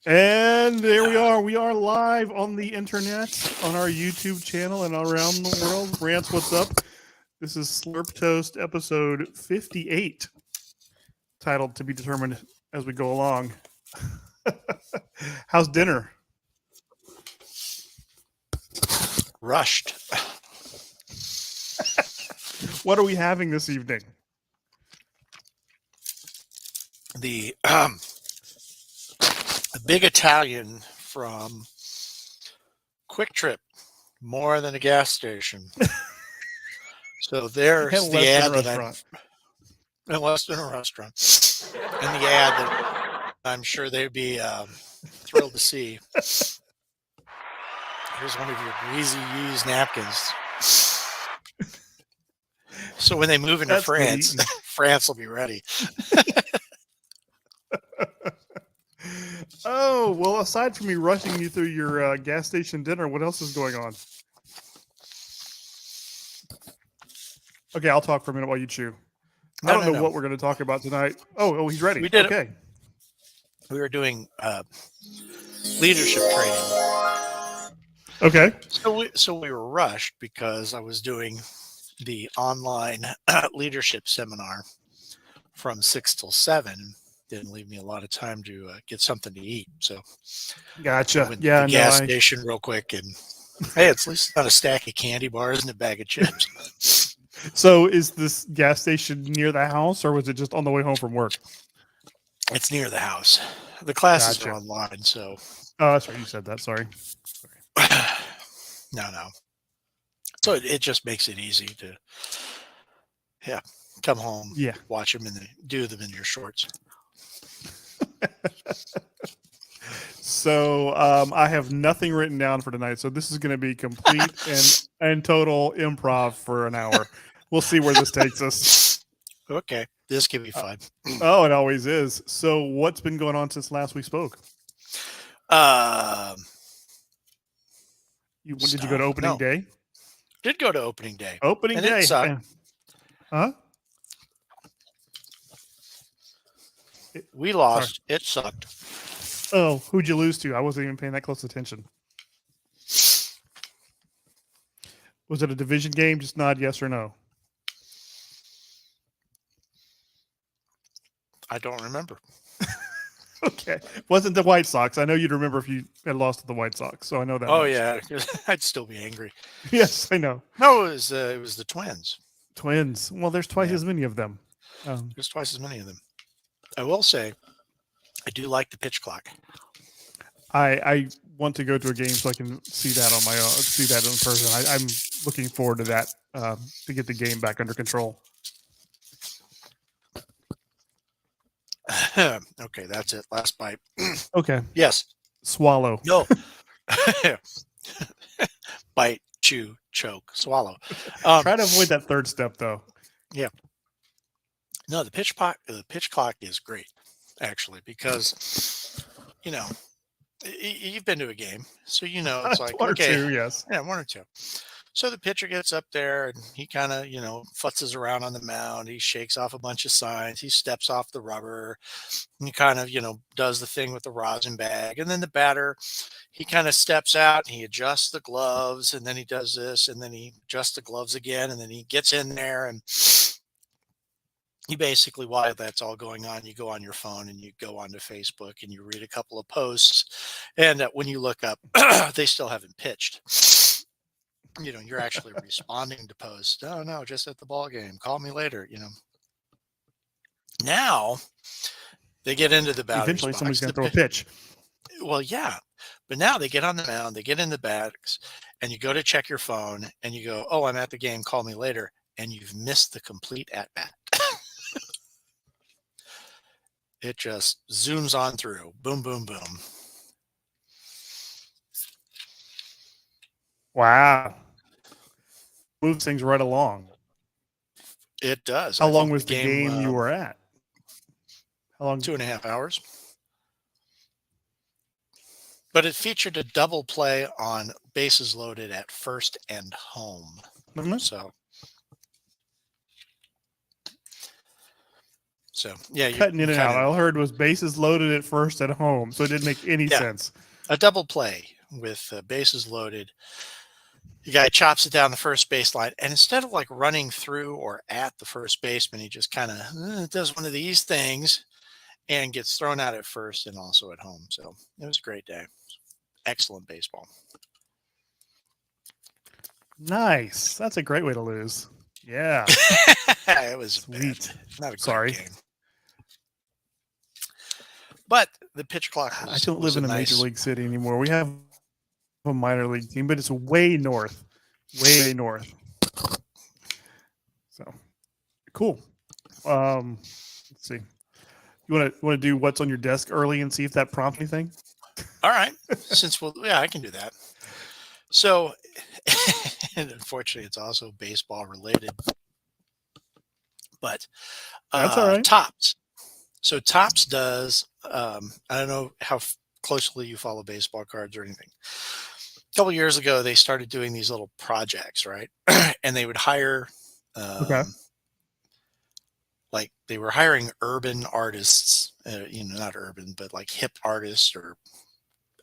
And there we are. We are live on the internet, on our YouTube channel, and around the world. Rance, what's up? This is Slurp Toast episode 58, titled To Be Determined as we go along. How's dinner? Rushed. What are we having this evening? The big Italian from Quick Trip, more than a gas station. So there's the ad that in Western restaurant, and the ad that I'm sure they'd be thrilled to see. Here's one of your greasy used napkins. So when they move into France, France will be ready. Oh, well, aside from me rushing you through your gas station dinner, what else is going on? Okay, I'll talk for a minute while you chew. I don't know what we're going to talk about tonight. Oh, he's ready. We did okay. We were doing leadership training. Okay. So we were rushed because I was doing the online leadership seminar from 6 till 7. Didn't leave me a lot of time to get something to eat. So gotcha. I went to the gas station real quick, and hey, it's at least not a stack of candy bars and a bag of chips. So is this gas station near the house, or was it just on the way home from work? It's near the house. The classes are online, so. Oh, that's right. You said that. Sorry. No. So it just makes it easy to, come home, watch them, and do them in your shorts. So I have nothing written down for tonight. So this is going to be complete and total improv for an hour. We'll see where this takes us. Okay. This can be fun. Oh, it always is. So what's been going on since last we spoke? Did you go to opening day? Did go to opening day. Opening day. It sucked. Huh? We lost. Sorry. It sucked. Oh, who'd you lose to? I wasn't even paying that close attention. Was it a division game? Just nod yes or no. I don't remember. Okay. Wasn't the White Sox. I know you'd remember if you had lost to the White Sox, so I know that. Oh, yeah. I'd still be angry. Yes, I know. No, it was the Twins. Twins. Well, there's twice as many of them. There's twice as many of them. I will say, I do like the pitch clock. I want to go to a game so I can see that on my own, see that in person. I'm looking forward to that to get the game back under control. Okay, that's it. Last bite. Okay. Yes. Swallow. No. Bite, chew, choke, swallow. Try to avoid that third step, though. Yeah. No, the pitch clock is great, actually, because you've been to a game, so it's like one or two, yes. Yeah, one or two. So the pitcher gets up there and he kind of, futzes around on the mound. He shakes off a bunch of signs. He steps off the rubber. And he kind of, does the thing with the rosin bag. And then the batter, he kind of steps out and he adjusts the gloves. And then he does this. And then he adjusts the gloves again. And then he gets in there. And you basically, while that's all going on, you go on your phone and you go onto Facebook and you read a couple of posts. And when you look up, they still haven't pitched. You're actually responding to posts. Oh, no, just at the ball game. Call me later, Now, they get into the batter's Eventually, box. somebody's going to throw a pitch. Well, yeah. But now they get on the mound, they get in the backs, and you go to check your phone, and you go, oh, I'm at the game. Call me later. And you've missed the complete at-bat. It just zooms on through. Boom, boom, boom. Wow. Moves things right along. It does. How long was the game you were at? How long? 2.5 hours. But it featured a double play on bases loaded at first and home. Mm-hmm. So So yeah, Cutting in and out. All I heard was bases loaded at first at home, so it didn't make any sense. A double play with bases loaded. The guy chops it down the first baseline, and instead of like running through or at the first baseman, he just kind of does one of these things and gets thrown out at first and also at home. So it was a great day. Excellent baseball. Nice. That's a great way to lose. Yeah. It was sweet. Not a Sorry. game. But the pitch clock I don't live in a major league city anymore. We have a minor league team, but it's way north. Way north. So cool. Let's see. You want to do what's on your desk early and see if that prompts anything? All right. I can do that. So, and unfortunately, it's also baseball related. But that's all right. Topps. So Topps does. I don't know how closely you follow baseball cards or anything. A couple of years ago, they started doing these little projects, right? And they would hire. Like they were hiring urban artists, not urban, but like hip artists, or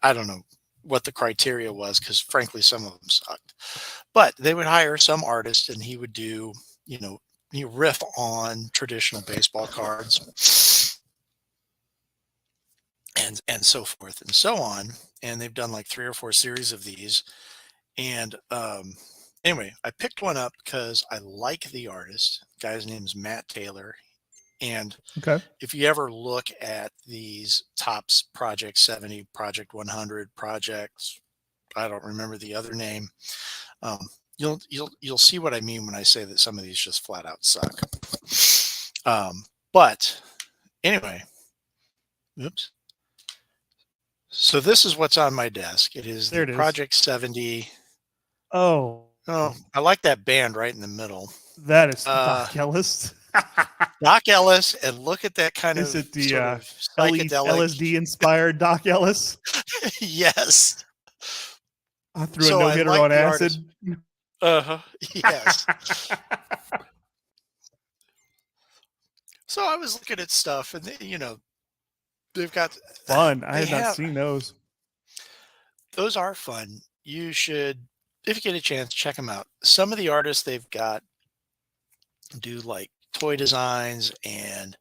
I don't know what the criteria was, because frankly, some of them sucked. But they would hire some artist and he would do, you riff on traditional baseball cards and so forth and so on. And they've done like 3 or 4 series of these. And anyway, I picked one up because I like the artist. The guy's name is Matt Taylor. And if you ever look at these Topps Project 70, Project 100 projects, I don't remember the other name. You'll see what I mean when I say that some of these just flat out suck. But anyway, oops. So this is what's on my desk. It is the Project 70. Oh, I like that band right in the middle. That is Doc Ellis. Doc Ellis, and look at that kind is of it the sort of psychedelic LSD inspired Doc Ellis? Yes. I threw a no-hitter on acid. Yes. So I was looking at stuff, and they've got fun. I have not seen those. Those are fun. You should, if you get a chance, check them out. Some of the artists they've got do like toy designs and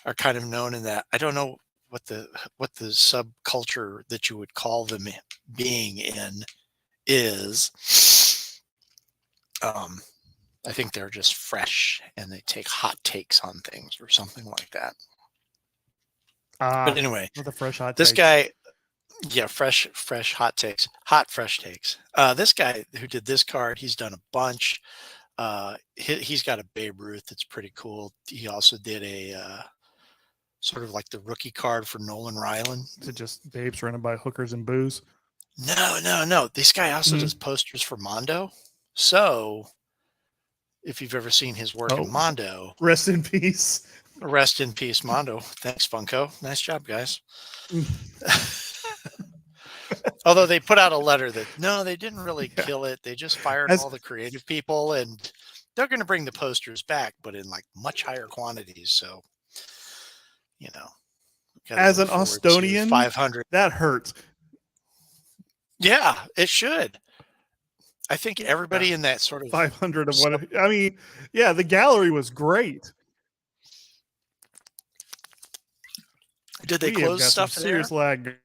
are kind of known in that. I don't know what the subculture that you would call them being in is. I think they're just fresh and they take hot takes on things or something like that. But anyway, with a fresh hot this take. guy, fresh hot takes, fresh takes. This guy who did this card, he's done a bunch. He's got a Babe Ruth that's pretty cool. He also did a sort of like the rookie card for Nolan Ryan. Is it just babes running by hookers and booze? No. This guy also does posters for Mondo. So if you've ever seen his work in Mondo, rest in peace. Rest in peace, Mondo. Thanks, Funko. Nice job, guys. Although they put out a letter that, no, they didn't really kill it. They just fired all the creative people, and they're going to bring the posters back, but in like much higher quantities. So, as an Austonian, 500. That hurts. Yeah, it should. I think everybody in that sort of 500 of what I mean. Yeah, the gallery was great. Did they close stuff some serious lag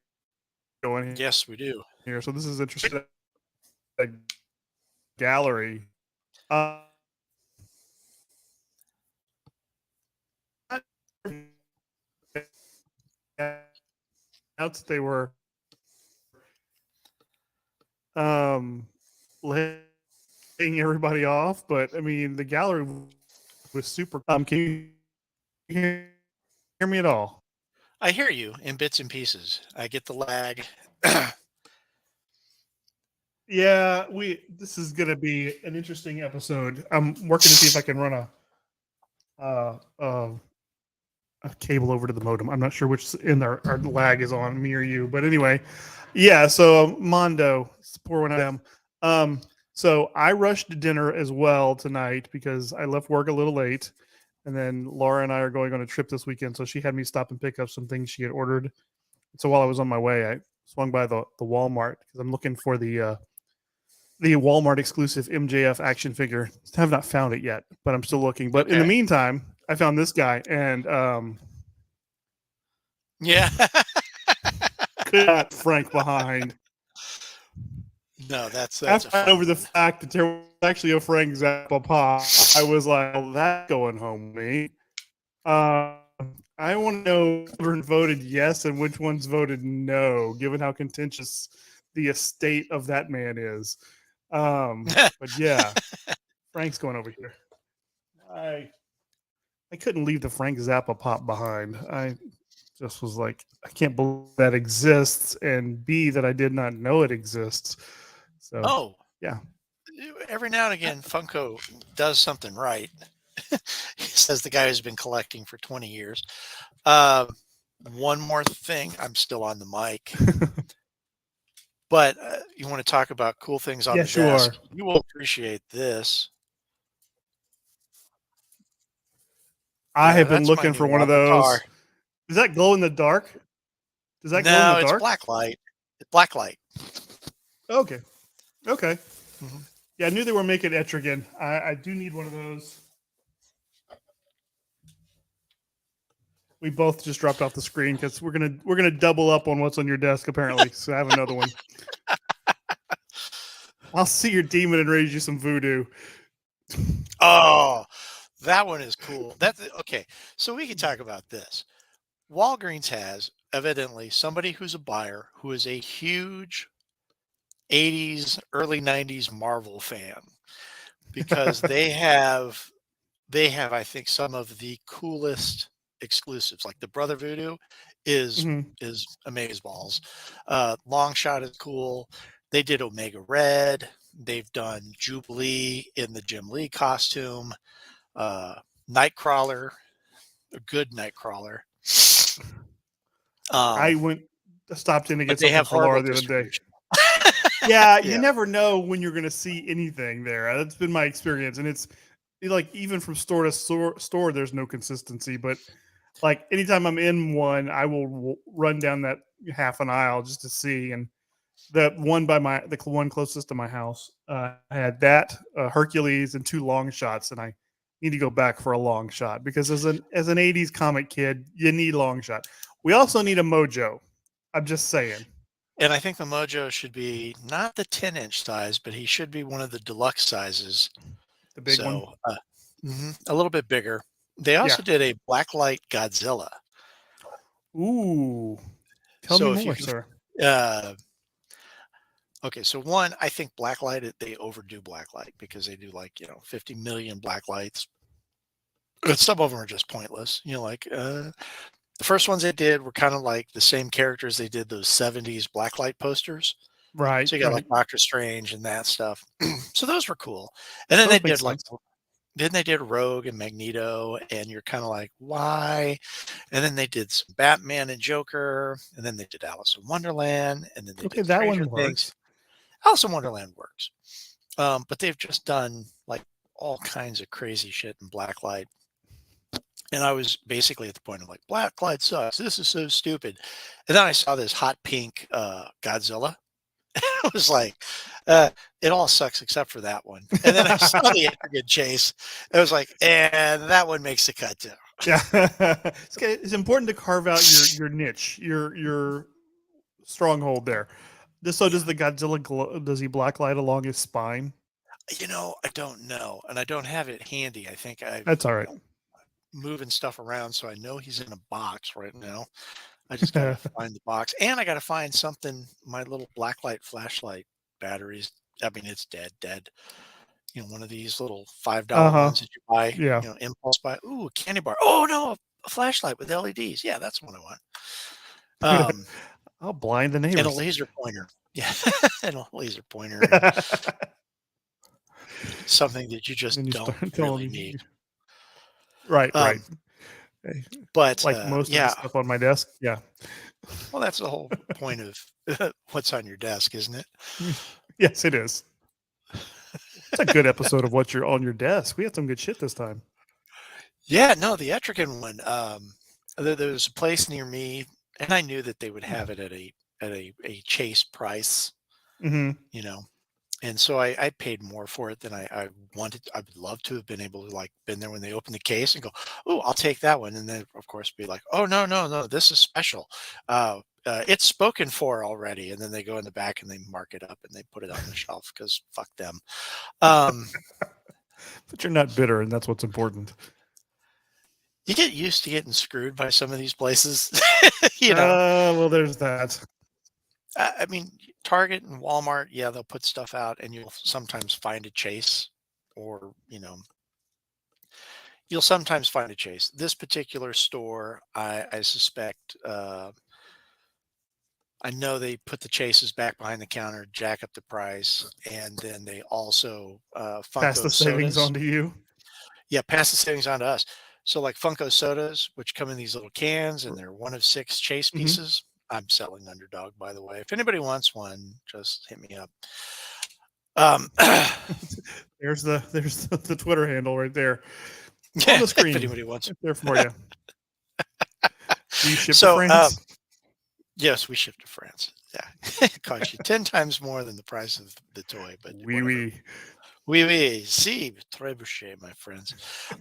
going here? Yes, we do. Here, so this is interesting. Gallery. They were laying everybody off, but I mean the gallery was super. Can you hear me at all? I hear you in bits and pieces. I get the lag. Yeah, this is gonna be an interesting episode. I'm working to see if I can run a cable over to the modem. I'm not sure which end our lag is on, me or you, but anyway, yeah. So Mondo, pour one of them. So I rushed to dinner as well tonight because I left work a little late. And then Laura and I are going on a trip this weekend, so she had me stop and pick up some things she had ordered. So while I was on my way, I swung by the Walmart because I'm looking for the Walmart exclusive MJF action figure. I have not found it yet, but I'm still looking. But in the Okay. meantime, I found this guy and Yeah. could not Frank behind. No, that's a After I got fun over the one. fact that there was actually a Frank Zappa pop, I was like, well, that's going home with me. I want to know who voted yes and which ones voted no, given how contentious the estate of that man is. But yeah, Frank's going over here. I couldn't leave the Frank Zappa pop behind. I just was like, I can't believe that exists, and B, that I did not know it exists. So Oh, yeah, every now and again, Funko does something right. He says the guy who's been collecting for 20 years. One more thing. I'm still on the mic. But you want to talk about cool things on yes, the you desk. are. You will appreciate this. I Yeah, have been that's my looking new for one of avatar. those. Does that glow in the dark? Does that glow in the No, it's dark? black light. It's black light. Okay. Okay. Mhm. Yeah, I knew they were making Etrigan. I do need one of those. We both just dropped off the screen because we're gonna double up on what's on your desk apparently. So I have another one. I'll see your demon and raise you some voodoo. Oh, that one is cool. That's okay. So we can talk about this. Walgreens has evidently somebody who's a buyer who is a huge 80s, early 90s Marvel fan because they have I think some of the coolest exclusives. Like the Brother Voodoo is Mhm. is amazeballs. Long Shot is cool. They did Omega Red. They've done Jubilee in the Jim Lee costume. Uh, Nightcrawler, a good Nightcrawler. I stopped in to But get they something have for horrible Laura the other day. distribution. Yeah, you Yeah. never know when you're going to see anything there. That's been my experience, and it's like even from store to store, there's no consistency. But like anytime I'm in one, I will run down that half an aisle just to see. And the one the one closest to my house had that Hercules and two long shots, and I need to go back for a long shot because as an '80s comic kid, you need long shot. We also need a Mojo. I'm just saying. And I think the Mojo should be not the 10-inch size, but he should be one of the deluxe sizes. The big one. So, a little bit bigger. They Yeah. also did a blacklight Godzilla. Ooh. Tell me So if you more, can, sir. uh, okay, so one, I think blacklight, they overdo blacklight because they do like, 50 million blacklights. But some of them are just pointless. The first ones they did were kind of like the same characters they did those 70s blacklight posters. Right, So you got right. like Doctor Strange and that stuff. So those were cool. And then they Those make did like sense. then they did Rogue and Magneto, and you're kind of like, why? And then they did some Batman and Joker, and then they did Alice in Wonderland, and then they Okay, did that Stranger one Things. works. Alice in Wonderland works. But they've just done like all kinds of crazy shit in Blacklight. And I was basically at the point of like, Blacklight sucks. This is so stupid. And then I saw this hot pink Godzilla. I was like, it all sucks except for that one. And then I saw the Etrigan chase. I was like, and that one makes the cut too. Yeah. It's important to carve out your niche, your stronghold there. So does the Godzilla does he blacklight along his spine? I don't know. And I don't have it handy. I think I've, That's all right. moving stuff around. So I know he's in a box right now. I just got to find the box, and I got to find something. My little blacklight flashlight batteries. I mean, it's dead. One of these little $5 Uh-huh. ones that you buy. Yeah. Impulse buy. Ooh, a candy bar. Oh no, a flashlight with LEDs. Yeah, that's what I want. I'll blind the And a neighbors. laser pointer. Yeah, and a laser pointer. And something that you just Then you don't start really telling need. right. Um, Hey, but like most of the yeah, stuff on my desk. Yeah. well, that's the whole point of what's on your desk, isn't it? Yes, it is. It's a good episode of what's on your desk. We had some good shit this time. Yeah, no, the Etrigan one. There was a place near me, and I knew that they would have it at a chase price, Hmm. you know. And so I paid more for it than I wanted. I would love to have been able to like been there when they opened the case and go, oh, I'll take that one, and then of course be like, oh no no no, this is special. It's spoken for already, and then they go in the back and they mark it up and they put it on the shelf because fuck them. Um, But you're not bitter, and that's what's important. you get used to getting screwed by some of these places, you know. Well, there's that. I mean, Target and Walmart, yeah, they'll put stuff out, and you'll sometimes find a chase, or you'll sometimes find a chase. This particular store, I suspect, I know they put the chases back behind the counter, jack up the price, and then they also Pass the Funko savings sodas. on to you. Yeah, pass the savings on to us. So like Funko sodas, which come in these little cans, and they're one of 6 chase Hmm. pieces. I'm selling Underdog, by the way. If anybody wants one, just hit me up. Um, There's the Twitter handle right there on yeah, the if screen. anybody wants. Right there for you. Do you ship to So, France? yes, we ship to France. Yeah, it costs you 10 times more than the price of the toy, but Oui, whatever. oui. Oui, oui, si, trebuchet, my friends.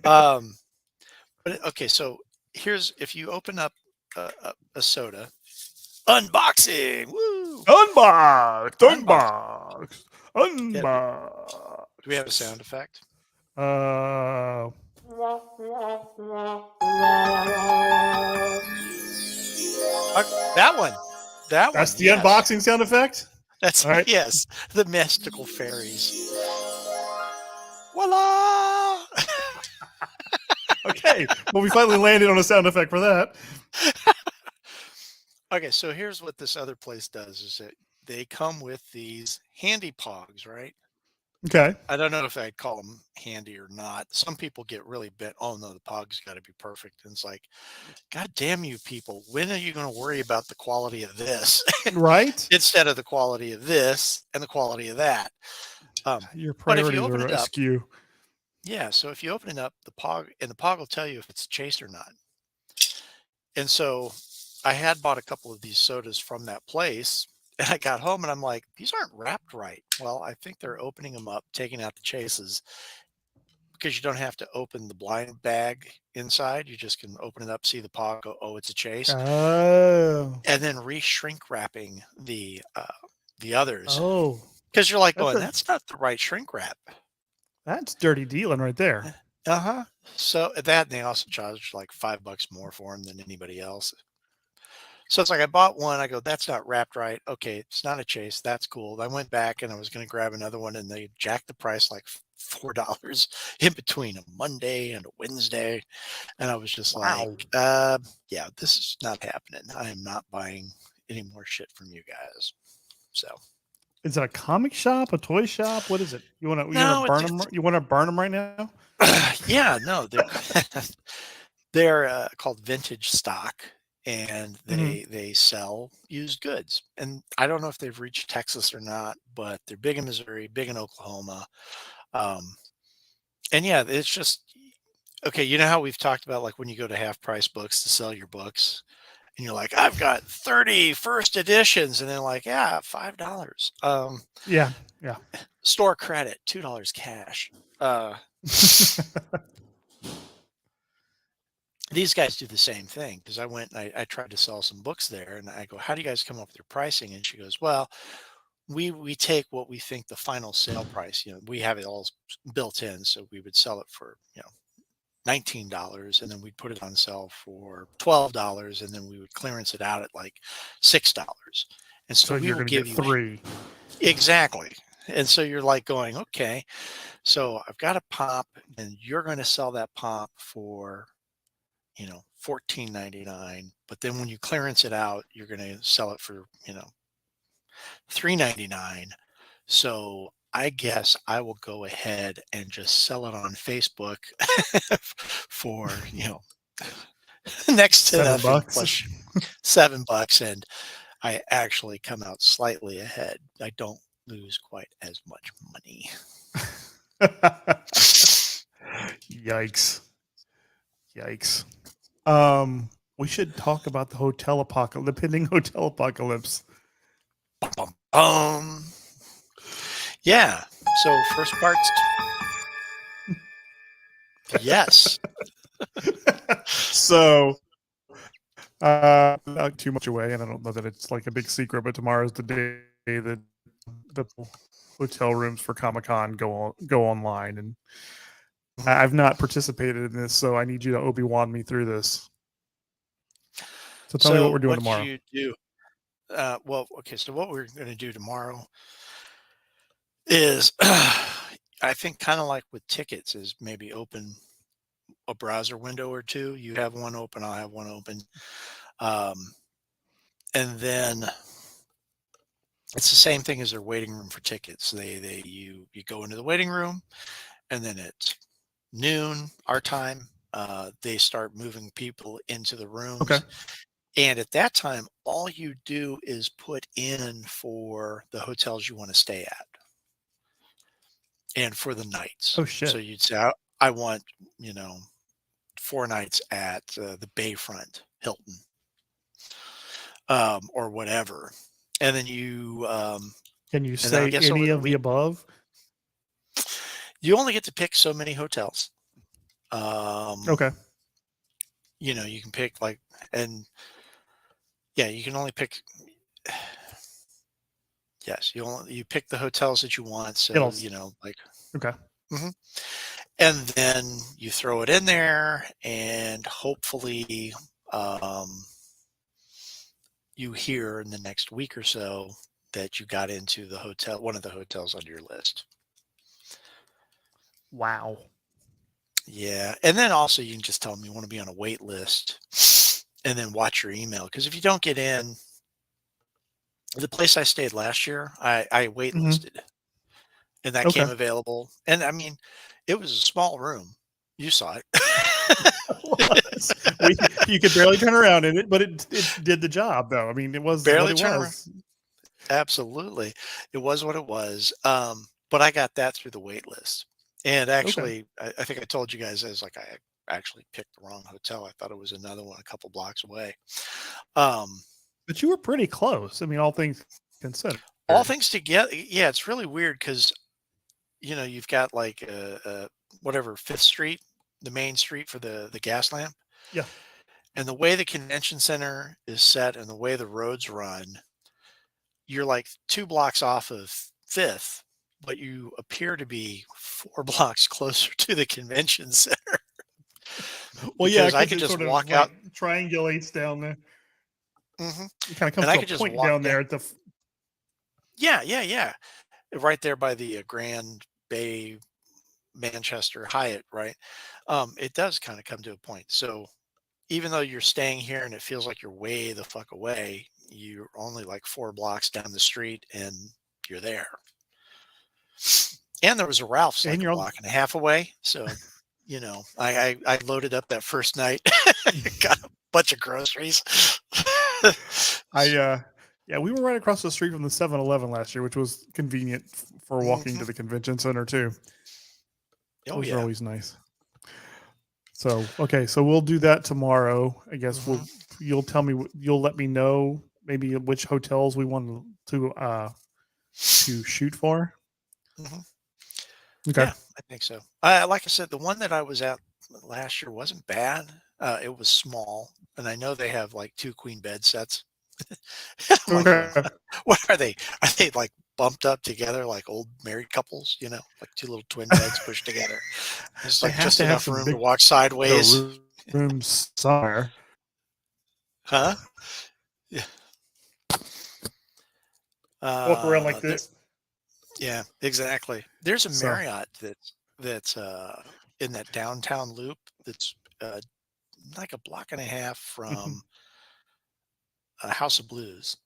Um, but okay, so here's if you open up a soda, unboxing. Woo! Unboxed, Unbox. unboxed, Yeah, do we have a unboxed. sound effect? Uh, That one. That one. that's the Yes. unboxing sound effect. That's All right. yes. The mystical fairies. Voila! Okay. Well, we finally landed on a sound effect for that. Okay, so here's what this other place does is that they come with these handy pogs, right? Okay. I don't know if I'd call them handy or not. Some people get really bent. Oh no, the pog's got to be perfect. And it's like, God damn you people, when are you going to worry about the quality of this Right. instead of the quality of this and the quality of that? Your But if you priorities open are it up, askew. yeah. So if you open it up, the pog and the pog will tell you if it's chased or not. And so I had bought a couple of these sodas from that place. And I got home and I'm like, these aren't wrapped right. Well, I think they're opening them up, taking out the chases because you don't have to open the blind bag inside. You just can open it up, see the pog, go, oh, it's a chase, Oh. and then re-shrink wrapping the others Oh. because you're like That's going, a that's not the right shrink wrap. that's dirty dealing right there. Uh-huh. So at that, they also charge like $5 more for them than anybody else. So it's like I bought one. I go, that's not wrapped right. Okay, it's not a chase. That's cool. I went back and I was going to grab another one, and they jacked the price like $4 in between a Monday and a Wednesday. And I was just like, Wow. yeah, this is not happening. I am not buying any more shit from you guys. So Is it a comic shop, a toy shop? What is it? You want to no, burn them? You want to burn them right now? yeah, no, they're they're called vintage stock, and Hmm. they sell used goods. And I don't know if they've reached Texas or not, but they're big in Missouri, big in Oklahoma. Um, and yeah, it's just okay. You know how we've talked about like when you go to half price books to sell your books, and you're like, I've got 30 first editions, and they're like, yeah, $5. Yeah. Yeah. Store credit, $2 cash. Uh, these guys do the same thing because I went and I tried to sell some books there, and I go, how do you guys come up with your pricing? And she goes, well, we take what we think the final sale price, we have it all built in, so we would sell it for $19, and then we'd put it on sale for $12, and then we would clearance it out at like $6. And so So we you're will going to give get you 3. exactly. And so you're like going, okay, so I've got a pop, and you're going to sell that pop for $14.99, but then when you clearance it out, you're going to sell it for $3.99. So I guess I will go ahead and just sell it on Facebook for next to nothing $7. plus $7, and I actually come out slightly ahead. I don't lose quite as much money. Yikes. Yikes. We should talk about the the pending hotel apocalypse. Yeah. So first part's yes. So, not too much away, and I don't know that it's like a big secret, but tomorrow's the day that the hotel rooms for Comic-Con go online, and I've not participated in this, so I need you to Obi-Wan me through this. So tell me what we're doing tomorrow. You do? Well, okay. So what we're going to do tomorrow is, I think, kind of like with tickets, is maybe open a browser window or two. You have one open, I'll have one open, and then it's the same thing as their waiting room for tickets. You go into the waiting room, and then it's noon our time. They start moving people into the rooms. Okay. And at that time, all you do is put in for the hotels you want to stay at and for the nights. Oh, shit. So you'd say, I want, 4 nights at the Bayfront Hilton, or whatever. And then you can you say any of the above? You only get to pick so many hotels. Okay. You can pick you can only pick. Yes, you pick the hotels that you want. So okay. Mm-hmm. And then you throw it in there, and hopefully, you hear in the next week or so that you got into one of the hotels on your list. Wow. Yeah, and then also you can just tell them you want to be on a wait list, and then watch your email, because if you don't get in, the place I stayed last year, I waitlisted, and that came available. And I mean, it was a small room. You saw it. You could barely turn around in it, but it did the job, though. I mean, it was barely what it was. Absolutely, it was what it was. But I got that through the wait list. And actually, I think I told you guys, I actually picked the wrong hotel. I thought it was another one a couple blocks away. But you were pretty close. I mean, all things considered. All things together, yeah, it's really weird because, you've got like whatever, 5th Street, the main street for the gas lamp. Yeah. And the way the convention center is set and the way the roads run, you're like 2 blocks off of 5th, but you appear to be 4 blocks closer to the convention center. Well, yeah, I could just walk out. Triangulates down there. Mm-hmm. It kind of comes to a point down there at the. Yeah. Right there by the Grand Bay Manchester Hyatt, right? It does kind of come to a point. So even though you're staying here and it feels like you're way the fuck away, you're only like 4 blocks down the street and you're there. And there was a Ralph's like a block and a half away. So, I loaded up that first night, got a bunch of groceries. We were right across the street from the 7-Eleven last year, which was convenient for walking to the convention center too. Those are always nice. So, okay, so we'll do that tomorrow. I guess you'll let me know maybe which hotels we want to shoot for. Okay. Yeah, I think so. Like I said, the one that I was at last year wasn't bad. It was small, and I know they have like 2 queen bed sets. What are they? Are they like bumped up together like old married couples? Like 2 little twin beds pushed together. It's like just enough room to walk sideways. Rooms somewhere. Huh? Yeah. Walk around like this. Yeah, exactly. There's a Marriott that's in that downtown loop that's like a block and a half from House of Blues.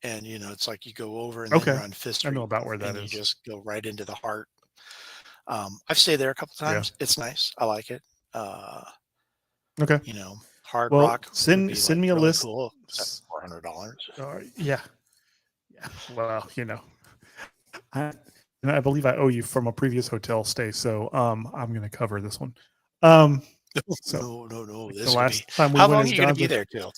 And it's like you go over and then you're on 5th Street. I know about where that is. You just go right into the heart. I've stayed there a couple times. Yeah. It's nice. I like it. Okay. Hard Rock. Send me a list. Cool. $400. Yeah. Well, I believe I owe you from a previous hotel stay, so I'm going to cover this one. So No. like This the is gonna be. last time we How went long are as you gonna John's be with there till?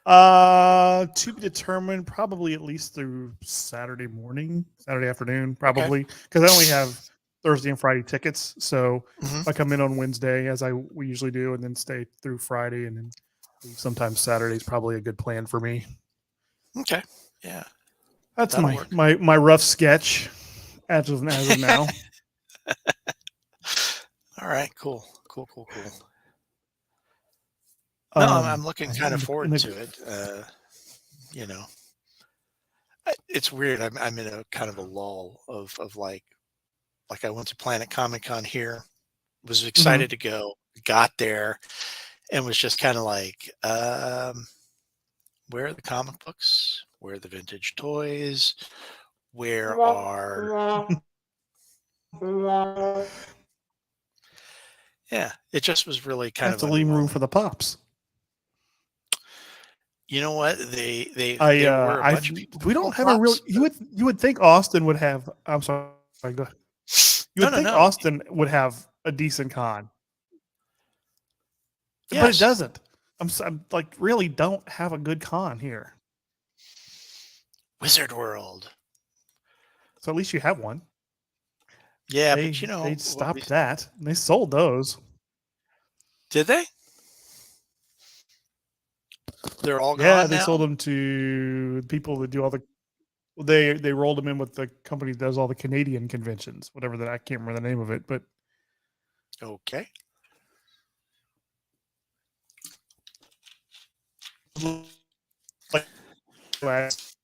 to be determined, probably at least through Saturday morning, Saturday afternoon, Okay. probably because I only have Thursday and Friday tickets. So Hmm. if I come in on Wednesday, as we usually do, and then stay through Friday, and then leave sometimes Saturday is probably a good plan for me. Okay. Yeah, That's that'll my work. my rough sketch as of now. All right. Cool. Cool. No, I'm looking kind of In forward the, to it. You know, it's weird. I'm in a kind of a lull of like I went to Planet Comic Con here, was mhm. excited to go, got there, and was just kind of like, where are the comic books? Where are the vintage toys? Where are yeah? It just was really kind Have of to leave room for underwhelming. the pops. You know what? They I there were a I bunch of people we don't called have a real. props, but You would think Austin would have. I'm sorry. Go ahead. You would think no. Austin would have a decent con, but it Yes, doesn't. I'm like really don't have a good con here. Wizard World. So at least you have one. Yeah, but They what we stopped that. And they sold those. did they? They're all Yeah, gone they sold now. them to people that do all the. They rolled them in with the company that does all the Canadian conventions, whatever that I can't remember the name of it, but Okay. like last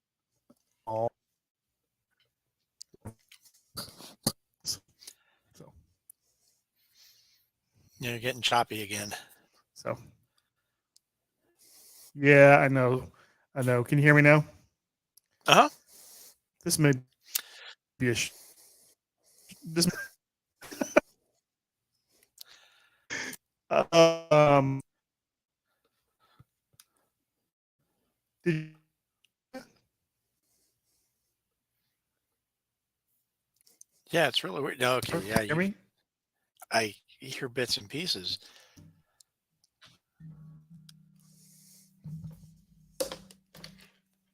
fall. So You're getting choppy again. so yeah, I know, I know. Can you hear me now? Uh huh. This may be a this. Um, did Yeah, it's really weird. No, okay, you yeah, hear me? I hear bits and pieces.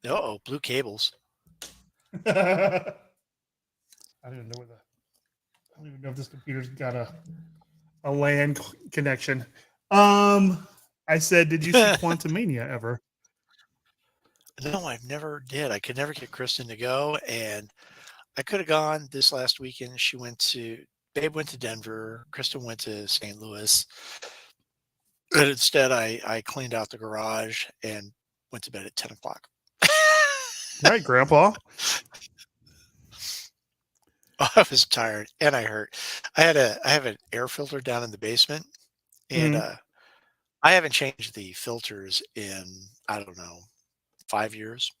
Oh, blue cables. I don't even know where the. I don't even know if this computer's got a LAN connection. I said, did you see Quantumania ever? No, I've never did. I could never get Kristen to go, and I could have gone this last weekend. Babe went to Denver. Kristen went to St. Louis. But instead, I cleaned out the garage and went to bed at 10 o'clock. Right, Grandpa. I was tired and I hurt. I have an air filter down in the basement, and Mhm. I haven't changed the filters in I don't know 5 years.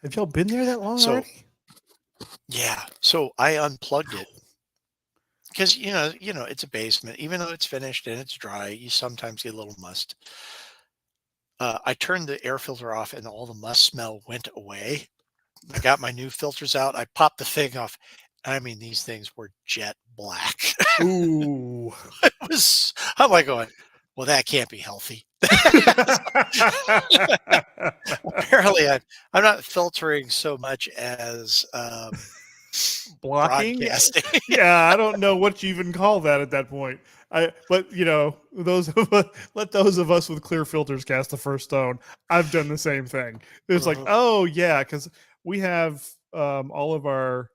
Have y'all been there that long So already? yeah, so I unplugged it because it's a basement. Even though it's finished and it's dry, you sometimes get a little must. I turned the air filter off, and all the must smell went away. I got my new filters out. I popped the thing off. I mean, these things were jet black. Ooh. It was. I'm like going, well, that can't be healthy. Apparently, I'm not filtering so much as Blocking? broadcasting. Yeah, I don't know what you even call that at that point. But those of us, let those of us with clear filters cast the first stone. I've done the same thing. It's like, Mhm. oh yeah, because we have all of our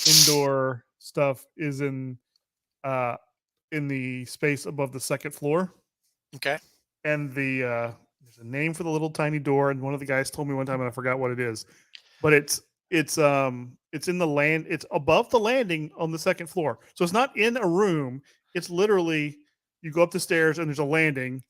indoor stuff is uh in the space above the second floor, Okay. and there's a name for the little tiny door, and one of the guys told me one time, and I forgot what it is, but it's in the land, it's above the landing on the second floor, so it's not in a room. It's literally, you go up the stairs and there's a landing,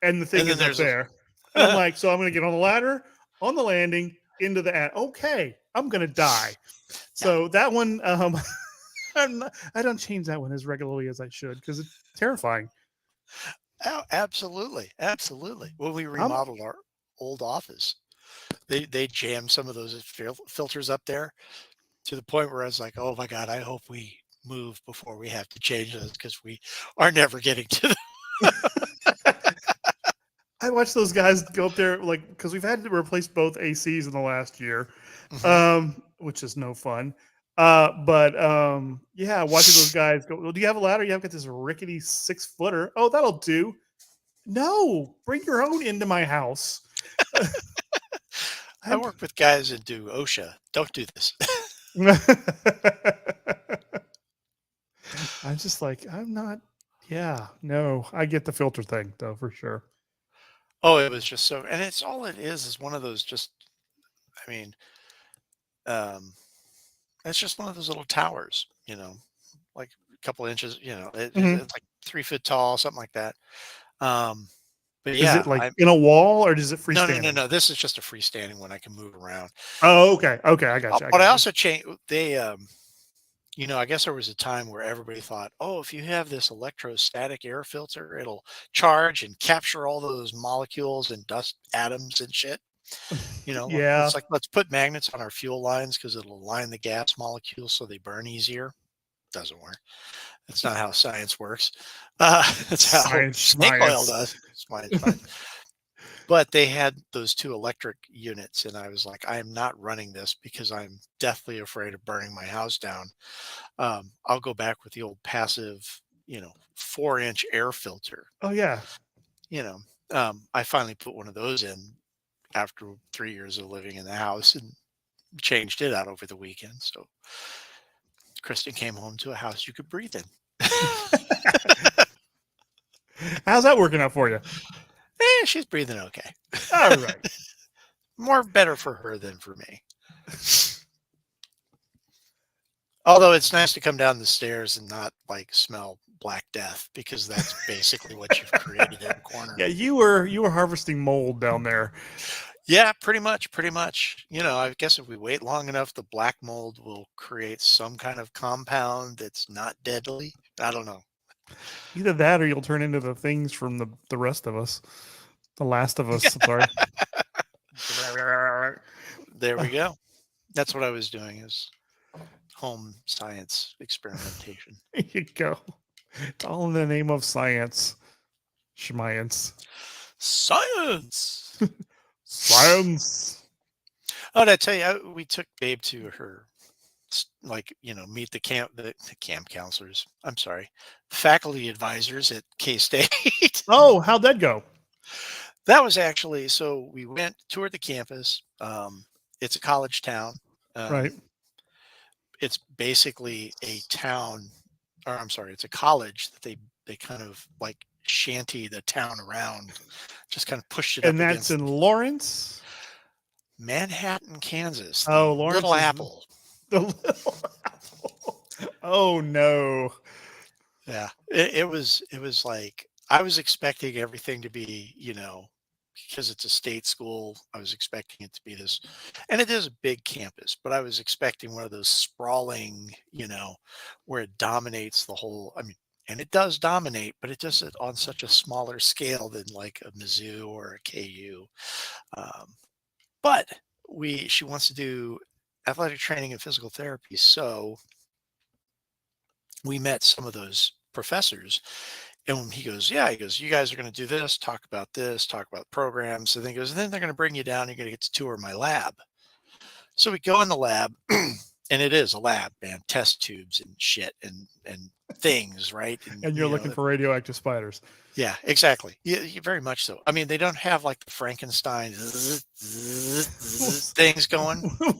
and the thing And then is up there's a. there, and I'm like, so I'm gonna get on the ladder, on the landing, into the ad. Okay, I'm gonna die. Yeah. So that one, I don't change that one as regularly as I should because it's terrifying. Oh, absolutely, absolutely. When we I'm remodeled our old office, they jammed some of those filters up there to the point where I was like, oh my god, I hope we move before we have to change those because we are never getting to I watch those guys go up there, like, because we've had to replace both ACs in the last year, Mhm. which is no fun. But yeah, watching those guys go. Well, do you have a ladder? You have got this rickety 6-footer. Oh, that'll do. No, bring your own into my house. I I'm, work with guys that do OSHA. Don't do this. I'm just like, I'm not. Yeah, no, I get the filter thing though for sure. Oh, it was just so, and it's all it is one of those just, I mean, um, it's just one of those little towers, like a couple inches, Mhm. it's like 3 foot tall, something like that. Um, but Is it yeah, like in a wall or is it no, no, no, freestanding? no. This is just a freestanding one I can move around. Oh, okay, okay, I got you. I But I got you. also changed. I guess there was a time where everybody thought, oh, if you have this electrostatic air filter, it'll charge and capture all those molecules and dust atoms and shit. Yeah, It's like, let's put magnets on our fuel lines because it'll align the gas molecules so they burn easier. Doesn't work. That's not how science works. That's how science, snake oil science. does. Science. But they had those 2 electric units, and I was like, "I am not running this because I'm deathly afraid of burning my house down. I'll go back with the old passive, 4-inch air filter." Oh yeah. You know, I finally put one of those in after 3 years of living in the house and changed it out over the weekend. So Kristen came home to a house you could breathe in. How's that working out for you? She's breathing okay. All right. More better for her than for me. Although it's nice to come down the stairs and not like smell Black Death because that's basically what you've created in the corner. Yeah, you were harvesting mold down there. Yeah, pretty much, pretty much. I guess if we wait long enough, the black mold will create some kind of compound that's not deadly. I don't know. Either that or you'll turn into the things from the rest of us. The last of us. I'm sorry. There we go. That's what I was doing is home science experimentation. There you go. It's all in the name of science. Schmiance. Science. Science. Oh, did I tell you, we took Babe to her, meet the camp counselors. I'm sorry, faculty advisors at K State. Oh, how'd that go? That was actually, so we went, toured the campus. It's a college town. Right. It's basically a town, or I'm sorry, it's a college that they kind of like shanty the town around, just kind of pushed it And up that's against in Lawrence? Manhattan, Kansas, Oh, the Lawrence Little is Apple. the little apple. Oh no. Yeah, it was like I was expecting everything to be, because it's a state school, I was expecting it to be this, and it is a big campus, but I was expecting one of those sprawling, where it dominates the whole. I mean, and it does dominate, but it does it on such a smaller scale than like a Mizzou or a KU. Um, but she wants to do athletic training and physical therapy, so we met some of those professors. And he goes, yeah, he goes, you guys are going to do this, talk about programs. And then he goes, and then they're going to bring you down. You're going to get to tour my lab. So we go in the lab, and it is a lab, man, test tubes and shit and things, right? And you're looking for radioactive spiders. Yeah, exactly. Yeah, very much so. I mean, they don't have like the Frankenstein things going,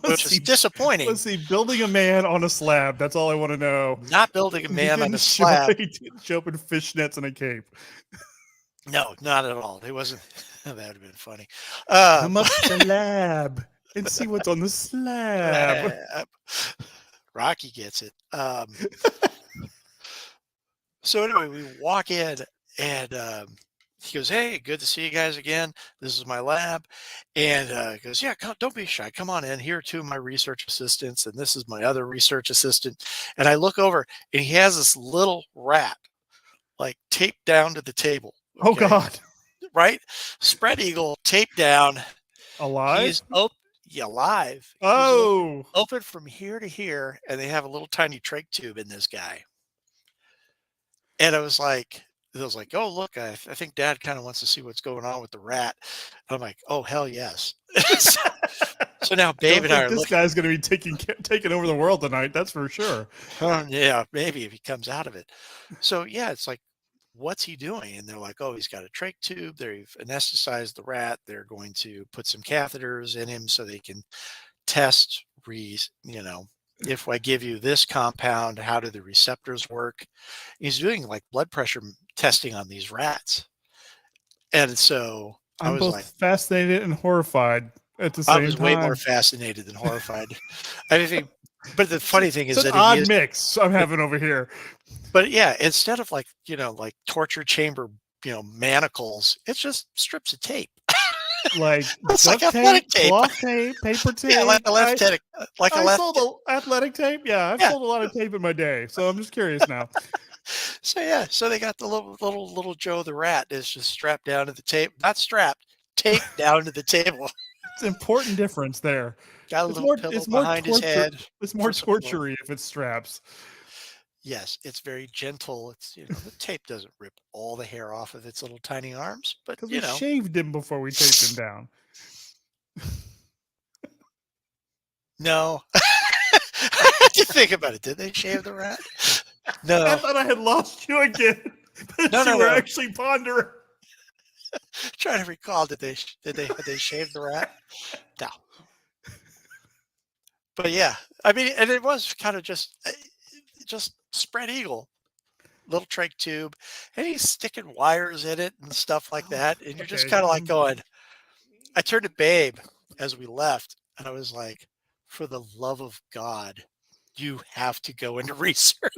which is disappointing. Let's see, building a man on a slab. That's all I want to know. Not building a He man on didn't a slab. He didn't show up in fishnets and a cape. No, not at all. It wasn't. That would have been funny. Come up to the lab and see what's on the slab. Rocky gets it. So anyway, we walk in and he goes, "Hey, good to see you guys again. This is my lab." And he goes, "Yeah, don't be shy. Come on in. Here are 2 of my research assistants, and this is my other research assistant." And I look over, and he has this little rat, like taped down to the table. Oh Okay? God! Right? Spread eagle, taped down. Alive? He's alive. He's Oh, open from here to here, and they have a little tiny trach tube in this guy. And I was like, oh, look, I think Dad kind of wants to see what's going on with the rat. And I'm like, oh, hell yes. So now Babe Don't and I think are this looking. guy's going to be taking over the world tonight. That's for sure. Yeah, maybe if he comes out of it. So yeah, it's like, what's he doing? And they're like, oh, he's got a trach tube. They've anesthetized the rat. They're going to put some catheters in him so they can test, if I give you this compound, how do the receptors work? He's doing like blood pressure testing on these rats. And so I I'm was both like, fascinated and horrified at the I same was way more time. fascinated than horrified. I think, but the funny thing It's is an that he odd is, mix I'm having over here. but yeah, instead of like, like torture chamber, manacles, it's just strips of tape. Like It's like duct athletic tape, tape. cloth tape, paper Yeah, tape. like a I left. sold athletic tape. Yeah, I've Yeah. sold a lot of tape in my day, so I'm just curious now. So yeah, so they got the little Joe the rat is just strapped down to the tape, not strapped, taped down to the table. It's an important difference there. Got a little pillow It's more behind his torture. head It's more for support. tortury if it's straps. Yes, it's very gentle. It's the tape doesn't rip all the hair off of its little tiny arms, but Because we shaved him before we taped him down. no. How'd you think about it? Did they shave the rat? I No. thought I had lost you again. But No, you no, were no. actually pondering. Trying to recall, had they shave the rat? No. But yeah, I mean, and it was kind of just spread eagle, little trach tube, and he's sticking wires in it and stuff like that. And you're just Okay. kind of like going, I turned to Babe as we left, and I was like, for the love of God, you have to go into research.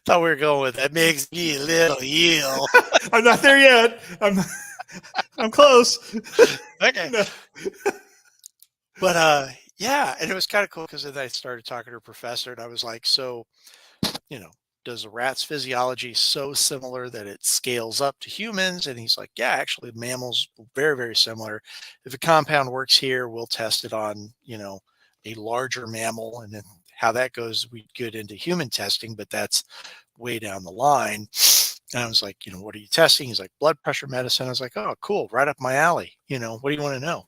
Thought we were going with that makes me a little ill. I'm not there yet. I'm close. Okay. No. But yeah, and it was kind of cool because then I started talking to a professor, and I was like, so, does a rat's physiology so similar that it scales up to humans? And he's like, yeah, actually, mammals very, very similar. If a compound works here, we'll test it on, a larger mammal, and then how that goes, we get into human testing, but that's way down the line. And I was like, what are you testing? He's like, blood pressure medicine. I was like, oh, cool, right up my alley. What do you want to know?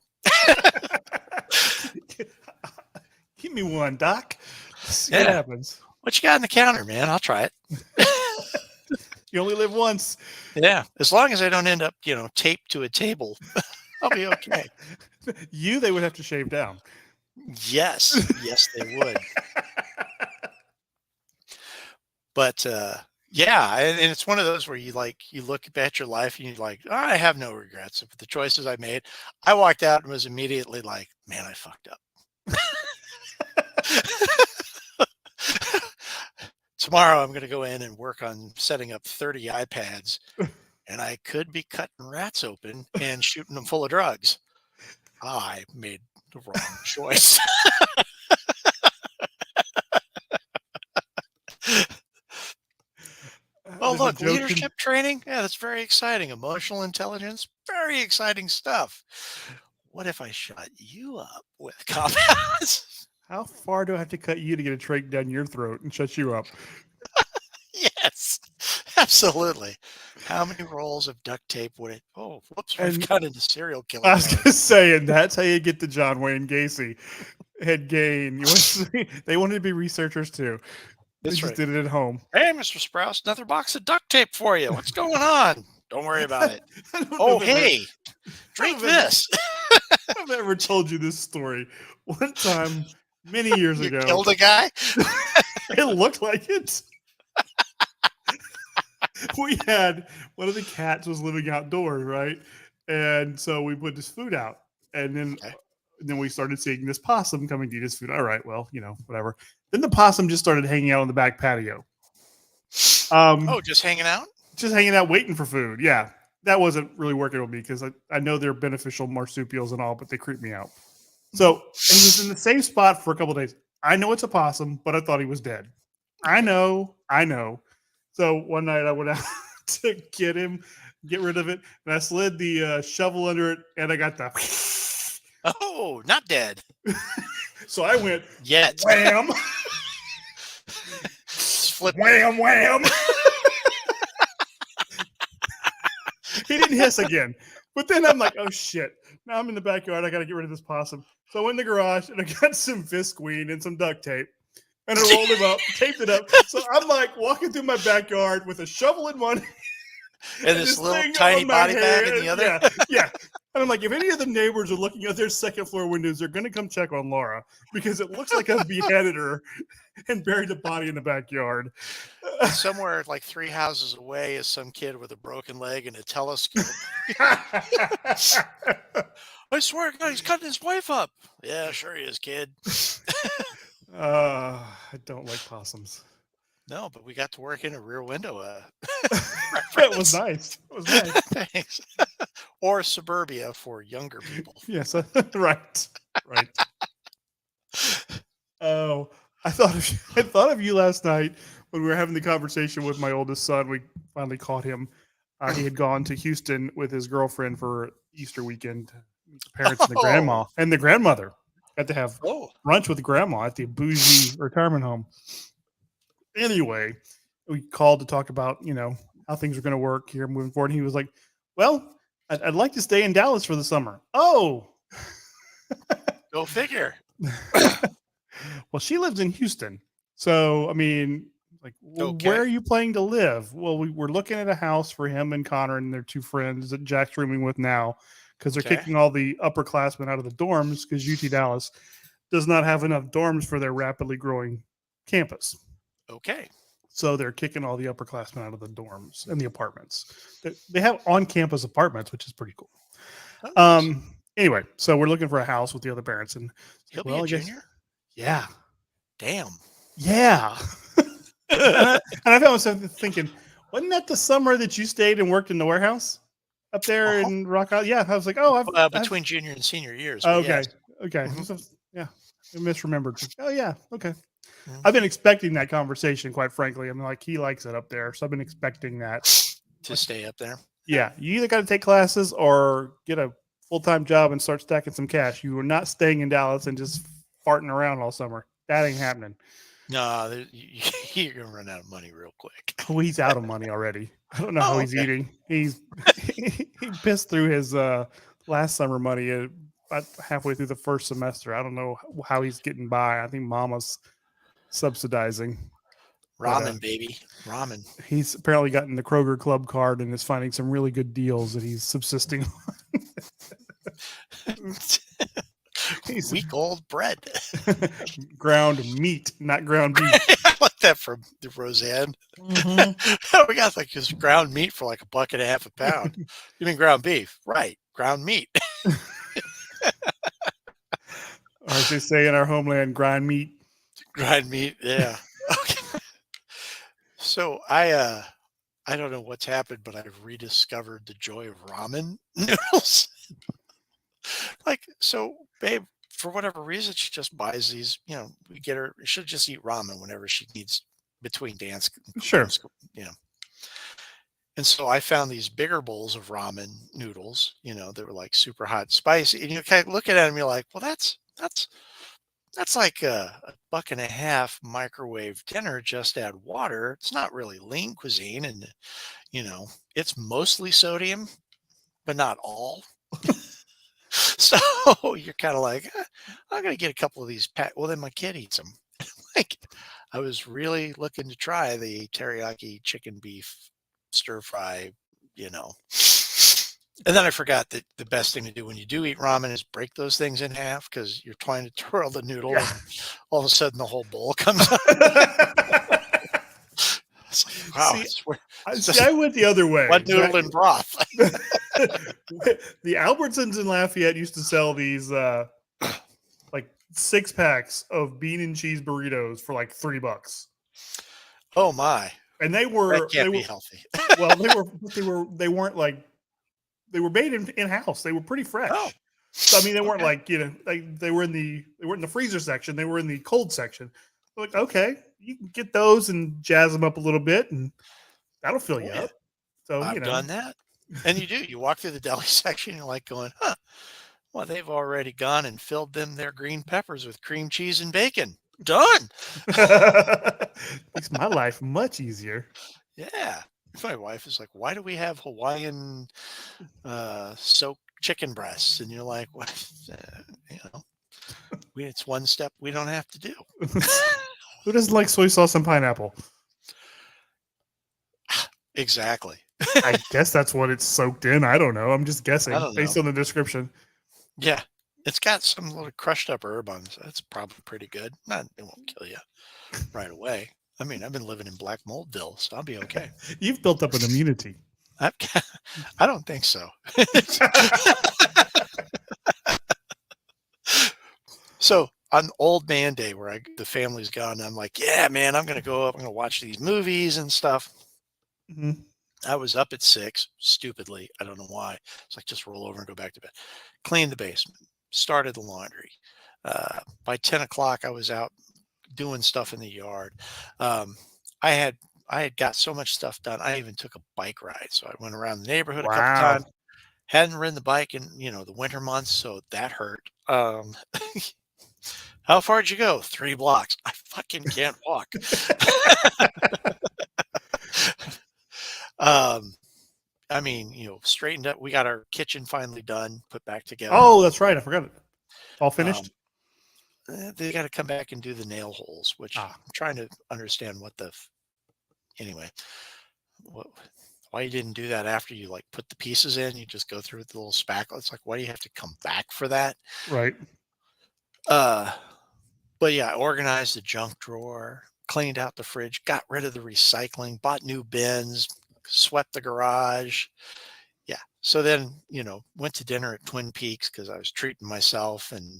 Give me one, Doc. See Yeah. what happens. What you got on the counter, man? I'll try it. You only live once. Yeah, as long as I don't end up, taped to a table, I'll be okay. They would have to shave down. Yes, they would. But yeah, and it's one of those where you look at your life and you're like, oh, I have no regrets with the choices I made. I walked out and was immediately like, man, I fucked up. Tomorrow I'm going to go in and work on setting up 30 iPads, and I could be cutting rats open and shooting them full of drugs. I made the wrong choice. Oh, look, leadership training. Yeah, that's very exciting. Emotional intelligence, very exciting stuff. What if I shut you up with compounds? How far do I have to cut you to get a trach down your throat and shut you up? Yes, absolutely. How many rolls of duct tape would it? Oh, whoops! I've got into serial killer. I was going to say, and that's how you get to John Wayne Gacy. Head gain. They wanted to be researchers too. They just did it at home. Hey, Mr. Sprouse, another box of duct tape for you. What's going on? Don't worry about it. Oh, hey, drink this. I've never told you this story. One time, many years ago, killed a guy. It looked like it. We had one of the cats was living outdoors, right? And so we put this food out, and then we started seeing this possum coming to eat his food. All right, well, whatever. Then the possum just started hanging out on the back patio. Just hanging out? Just hanging out, waiting for food. Yeah, that wasn't really working with me because I know they're beneficial marsupials and all, but they creep me out. So he was in the same spot for a couple of days. I know it's a possum, but I thought he was dead. I know. So one night I went out to get him, get rid of it, and I slid the shovel under it, and I got the. Oh, not dead So I went yet. wham, Flip. wham, wham. He didn't hiss again, but then I'm like, oh shit! Now I'm in the backyard. I got to get rid of this possum. So I went in the garage and I got some visqueen and some duct tape. And I rolled him up, taped it up. So I'm like walking through my backyard with a shovel in one And this little thing tiny on my body bag head. in the other. Yeah, yeah. And I'm like, if any of the neighbors are looking at their second floor windows, they're going to come check on Laura because it looks like I beheaded her and buried the body in the backyard. Somewhere like 3 houses away is some kid with a broken leg and a telescope. I swear to God, he's cutting his wife up. Yeah, sure he is, kid. I don't like possums. No, but we got to work in a rear window. That was nice. It was nice. Thanks. Or suburbia for younger people. Yes, right. Oh, I thought of you last night when we were having the conversation with my oldest son. We finally caught him. He had gone to Houston with his girlfriend for Easter weekend. The parents and the grandma and the grandmother got to have brunch with grandma at the bougie retirement home. Anyway, we called to talk about, how things are going to work here moving forward. And he was like, well, I'd like to stay in Dallas for the summer. Oh, go figure. Well, she lives in Houston. So, I mean, like, where are you planning to live? Well, we're looking at a house for him and Connor and their 2 friends that Jack's rooming with now because they're kicking all the upperclassmen out of the dorms because UT Dallas does not have enough dorms for their rapidly growing campus. Okay. So they're kicking all the upperclassmen out of the dorms and the apartments. They have on-campus apartments, which is pretty cool. Oh, nice. Anyway, so we're looking for a house with the other parents, and He'll be a junior? Yeah. Damn. Yeah. and I found myself thinking, wasn't that the summer that you stayed and worked in the warehouse up there in Rock Island? Yeah. I was like, between junior and senior years. Okay. Yes. Okay. Mhm. So, yeah. I misremembered. Oh, yeah. Okay. Mhm. I've been expecting that conversation, quite frankly. I mean, like, he likes it up there. So I've been expecting that. To stay up there. Yeah. You either got to take classes or get a full-time job and start stacking some cash. You are not staying in Dallas and just farting around all summer. That ain't happening. No, you're going to run out of money real quick. Oh, he's out of money already. I don't know how he's eating. He pissed through his last summer money about halfway through the first semester. I don't know how he's getting by. I think Mama's subsidizing. Ramen, baby. Ramen. He's apparently gotten the Kroger Club card and is finding some really good deals that he's subsisting on. He's week-old bread. Ground meat, not ground beef. I like that from Roseanne. Mm-hmm. We got like this ground meat for like $1.50 a pound. You mean ground beef? Right. Ground meat. Or as they say in our homeland, grind meat. Grind meat, yeah. Okay. So I don't know what's happened, but I've rediscovered the joy of ramen noodles. Like, so babe, for whatever reason, she just buys these, we get her, she'll just eat ramen whenever she needs between dance. Sure. And so I found these bigger bowls of ramen noodles, that were like super hot and spicy. And you kind of look at it and you're like, well, that's like a $1.50 microwave dinner. Just add water. It's not really lean cuisine. And, it's mostly sodium, but not all. So you're kind of like, I'm going to get a couple of these. Well, then my kid eats them. Like, I was really looking to try the teriyaki chicken beef stir fry, And then I forgot that the best thing to do when you do eat ramen is break those things in half because you're trying to twirl the noodle and all of a sudden the whole bowl comes out. It's like, wow. I went the other way. One noodle in broth. The Albertsons in Lafayette used to sell these like 6-packs of bean and cheese burritos for like $3. Oh my! And they were be healthy. Well, they weren't like they were made in house. They were pretty fresh. Oh. So I mean, they weren't like they weren't in the freezer section. They were in the cold section. Like, okay, you can get those and jazz them up a little bit, and that'll fill you up. So I've done that. And you do. You walk through the deli section, you're like going, huh, well, they've already gone and filled them their green peppers with cream cheese and bacon. Done. Makes my life much easier. Yeah. My wife is like, why do we have Hawaiian soaked chicken breasts? And you're like, what? You know, it's one step we don't have to do. Who doesn't like soy sauce and pineapple? Exactly. I guess that's what it's soaked in. I don't know. I'm just guessing I don't based know. on the description. Yeah. It's got some little crushed up herb on it. So that's probably pretty good. Not, it won't kill you right away. I mean, I've been living in Black Moldville, so I'll be okay. You've built up an immunity. I don't think so. So on old man day where the family's gone, I'm like, yeah, man, I'm going to go up. I'm going to watch these movies and stuff. Mhm. I was up at 6, stupidly. I don't know why. It's like, just roll over and go back to bed. Cleaned the basement, started the laundry. By 10 o'clock, I was out doing stuff in the yard. Um, I had got so much stuff done. I even took a bike ride. So I went around the neighborhood a couple Wow. times. Hadn't ridden the bike in, the winter months, so that hurt. How far did you go? 3 blocks. I fucking can't walk. I mean, straightened up. We got our kitchen finally done, put back together. Oh, that's right. I forgot it. All finished? They got to come back and do the nail holes, which I'm trying to understand anyway, why you didn't do that after you like put the pieces in. You just go through with the little spackle. It's like, why do you have to come back for that? Right. But yeah, I organized the junk drawer, cleaned out the fridge, got rid of the recycling, bought new bins, swept the garage. Yeah. So then, went to dinner at Twin Peaks because I was treating myself and,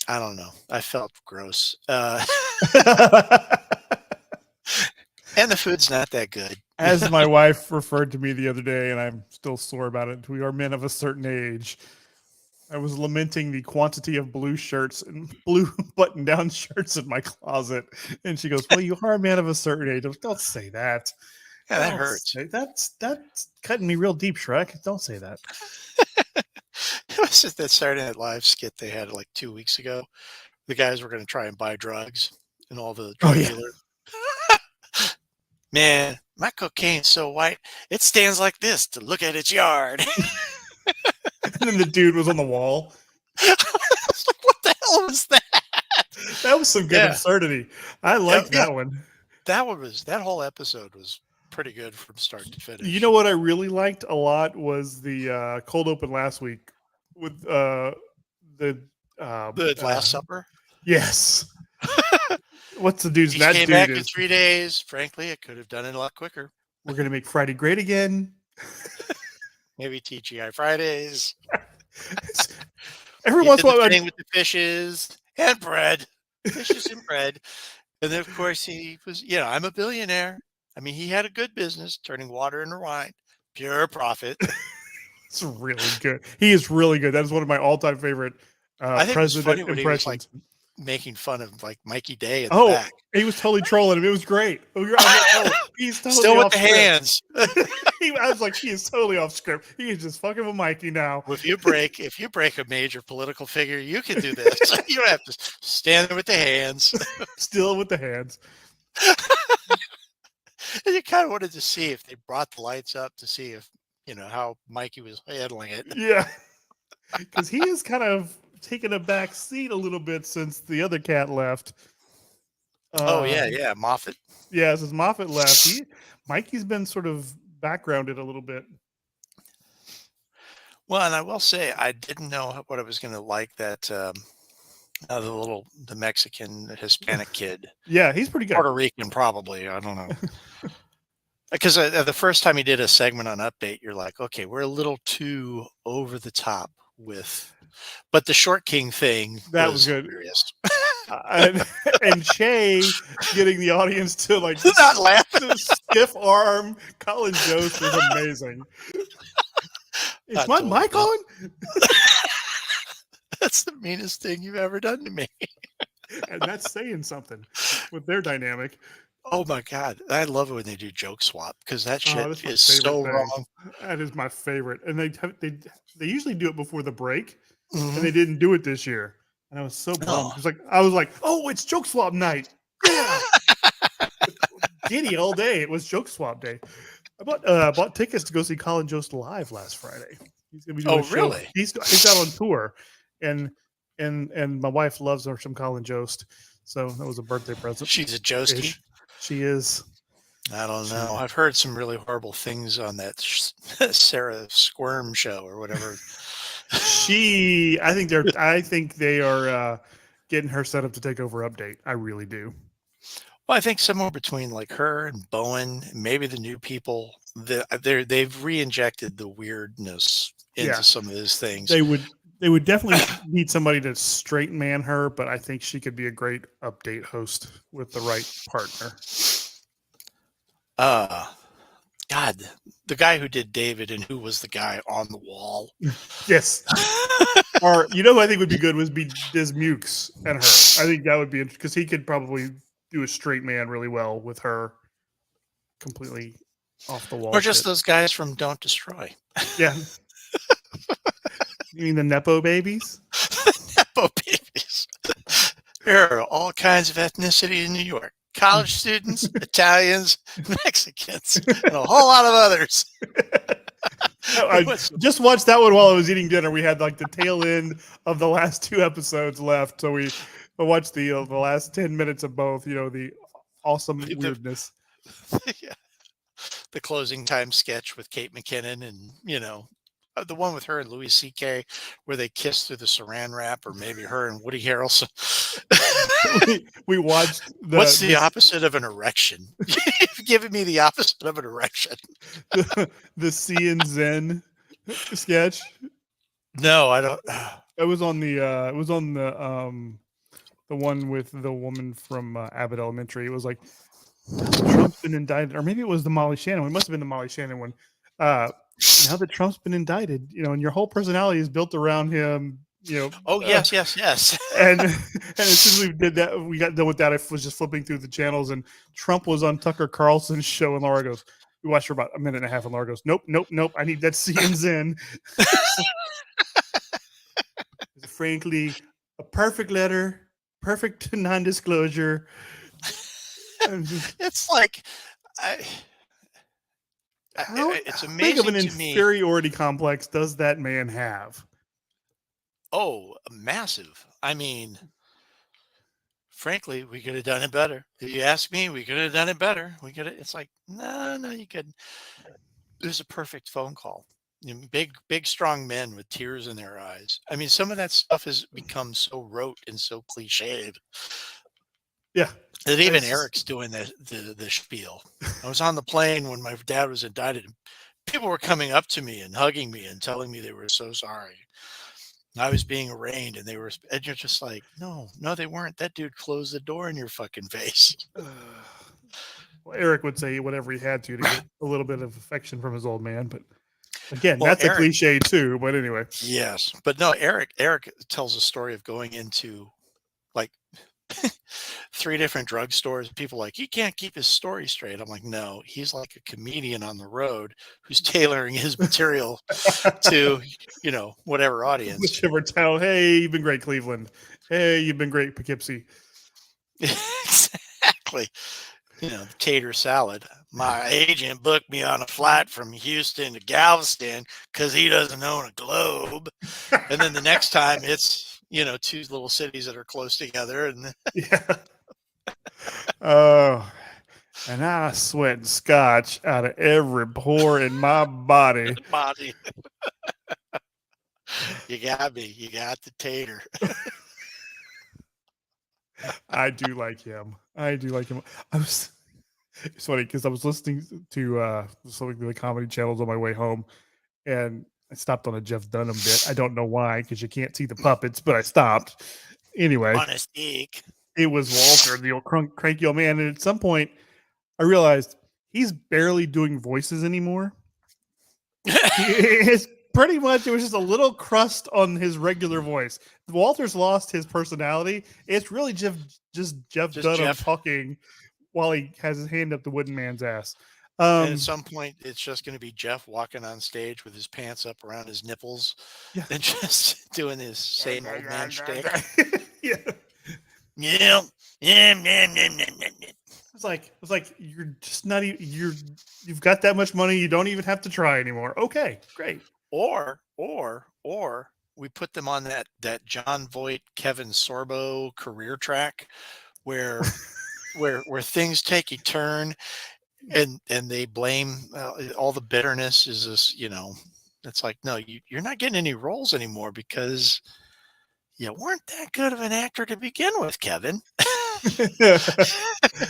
I don't know. I felt gross. And the food's not that good. As my wife referred to me the other day, and I'm still sore about it, we are men of a certain age. I was lamenting the quantity of blue shirts and blue button-down shirts in my closet. And she goes, well, you are a man of a certain age. Don't say that. Yeah, that hurts. That's cutting me real deep, Shrek. Don't say that. It was just that Saturday Night Live skit they had like 2 weeks ago. The guys were going to try and buy drugs and all the drug dealers. Man, my cocaine's so white, it stands like this to look at its yard. And then the dude was on the wall. I was like, what the hell was that? That was some good absurdity. I liked that one. That whole episode was pretty good from start to finish. You know what I really liked a lot was the cold open last week with the Last Supper. Yes. What's the dude's name? He came back in 3 days. Frankly, it could have done it a lot quicker. We're gonna make Friday great again. Maybe TGI Fridays. Every once in a while, with the fishes and bread, fishes and bread, and then of course he was. I'm a billionaire. I mean, he had a good business turning water into wine, pure profit. It's really good. He is really good. That is one of my all-time favorite president impressions. Like making fun of like Mikey Day in the back. He was totally trolling him. It was great. He's totally still with the hands. I was like, he is totally off script. He is just fucking with Mikey now. If you break a major political figure, you can do this. You don't have to stand there with the hands. Still with the hands. And you kind of wanted to see if they brought the lights up to see if how Mikey was handling it. Yeah, because he is kind of taken a back seat a little bit since the other cat left. Moffat. Yeah, since Moffat left, Mikey's been sort of backgrounded a little bit. Well, and I will say I didn't know what I was going to like that the Mexican Hispanic kid. Yeah, he's pretty good. Puerto Rican, probably. I don't know. Because the first time he did a segment on Update, you're like, okay, we're a little too over the top with, but the Short King thing was good. And Che getting the audience to like not laugh, stiff arm Colin Jost was amazing. Is my mic on? That's the meanest thing you've ever done to me. And that's saying something with their dynamic. Oh my god, I love it when they do joke swap because that Oh, shit that's my is favorite so thing. wrong. That is my favorite. And they usually do it before the break, and Mhm. they didn't do it this year. And I was so bummed. No. I was like, oh, it's joke swap night. Yeah. Giddy all day. It was joke swap day. I bought tickets to go see Colin Jost live last Friday. He's gonna be doing Oh, a show. really? He's out on tour, and my wife loves her some Colin Jost, so that was a birthday present She's a Joesty? ish. She is. I don't She know. I've heard some really horrible things on that Sarah Squirm show or whatever. I think they are getting her set up to take over Update. I really do. Well, I think somewhere between like her and Bowen, maybe the new people, they've re-injected the weirdness Yeah. into some of those things. They would definitely need somebody to straight man her, but I think she could be a great Update host with the right partner. God, the guy who did David and who was the guy on the wall. Yes. Or who I think would be good was be Diz Mukes and her. I think that would be interesting because he could probably do a straight man really well with her completely off the wall. Or just shit. those guys from Don't Destroy. Yeah. You mean the Nepo babies? Nepo babies. There are all kinds of ethnicity in New York. College students, Italians, Mexicans, and a whole lot of others. I just watched that one while I was eating dinner. We had like the tail end of the last 2 episodes left, so we watched the last 10 minutes of both. The awesome weirdness. Yeah. The closing time sketch with Kate McKinnon and the one with her and Louis C.K. where they kiss through the saran wrap, or maybe her and Woody Harrelson. we watched. What's the opposite of an erection? You've given me the opposite of an erection. The C and Zen sketch. No, I don't. It was on the. It was on the one with the woman from Abbott Elementary. It was like Trump's been indicted, or maybe it was the Molly Shannon. It must have been the Molly Shannon one. Now that Trump's been indicted, and your whole personality is built around him. Oh yes. And as soon as we did that, we got done with that. I was just flipping through the channels, and Trump was on Tucker Carlson's show, and Laura goes, "We watched for about a minute and a half," and Laura goes, "Nope. I need that CNN." Frankly, a perfect letter, perfect non-disclosure. It's like it's amazing. Big of an inferiority complex does that man have? Oh, massive. I mean, frankly, we could have done it better. If you ask me, we could have done it better. It's like, no, you couldn't. It was a perfect phone call. Big, strong men with tears in their eyes. I mean, some of that stuff has become so rote and so cliched. Yeah. That even Eric's doing the spiel. I was on the plane when my dad was indicted. People were coming up to me and hugging me and telling me they were so sorry. I was being arraigned, and you're just like, no, they weren't. That dude closed the door in your fucking face. Well, Eric would say whatever he had to get a little bit of affection from his old man, but again, that's Eric, a cliche too. But anyway, yes, but no, Eric tells a story of going into like 3 different drugstores. People like, he can't keep his story straight. I'm like, no, he's like a comedian on the road who's tailoring his material to whatever audience, whichever town. Hey, you've been great, Cleveland. Hey, you've been great, Poughkeepsie. Exactly. The tater salad. My agent booked me on a flight from Houston to Galveston because he doesn't own a globe. And then the next time it's 2 little cities that are close together, and yeah. Oh, and I sweat scotch out of every pore in my body. You got me. You got the tater. I do like him. It's funny because I was listening to something to the comedy channels on my way home, and I stopped on a Jeff Dunham bit. I don't know why, because you can't see the puppets, but I stopped. Anyway, on a stick. It was Walter, the old cranky old man. And at some point, I realized he's barely doing voices anymore. It's pretty much, it was just a little crust on his regular voice. Walter's lost his personality. It's really just Jeff Dunham talking while he has his hand up the wooden man's ass. And at some point, it's just going to be Jeff walking on stage with his pants up around his nipples Yeah. and just doing his same old man shtick. Yeah. Yeah. It's like you're just not even you've got that much money, you don't even have to try anymore. Okay, great. Or we put them on that John Voight, Kevin Sorbo career track where things take a turn and they blame all the bitterness is this, it's like, no, you're not getting any roles anymore because you weren't that good of an actor to begin with, Kevin. It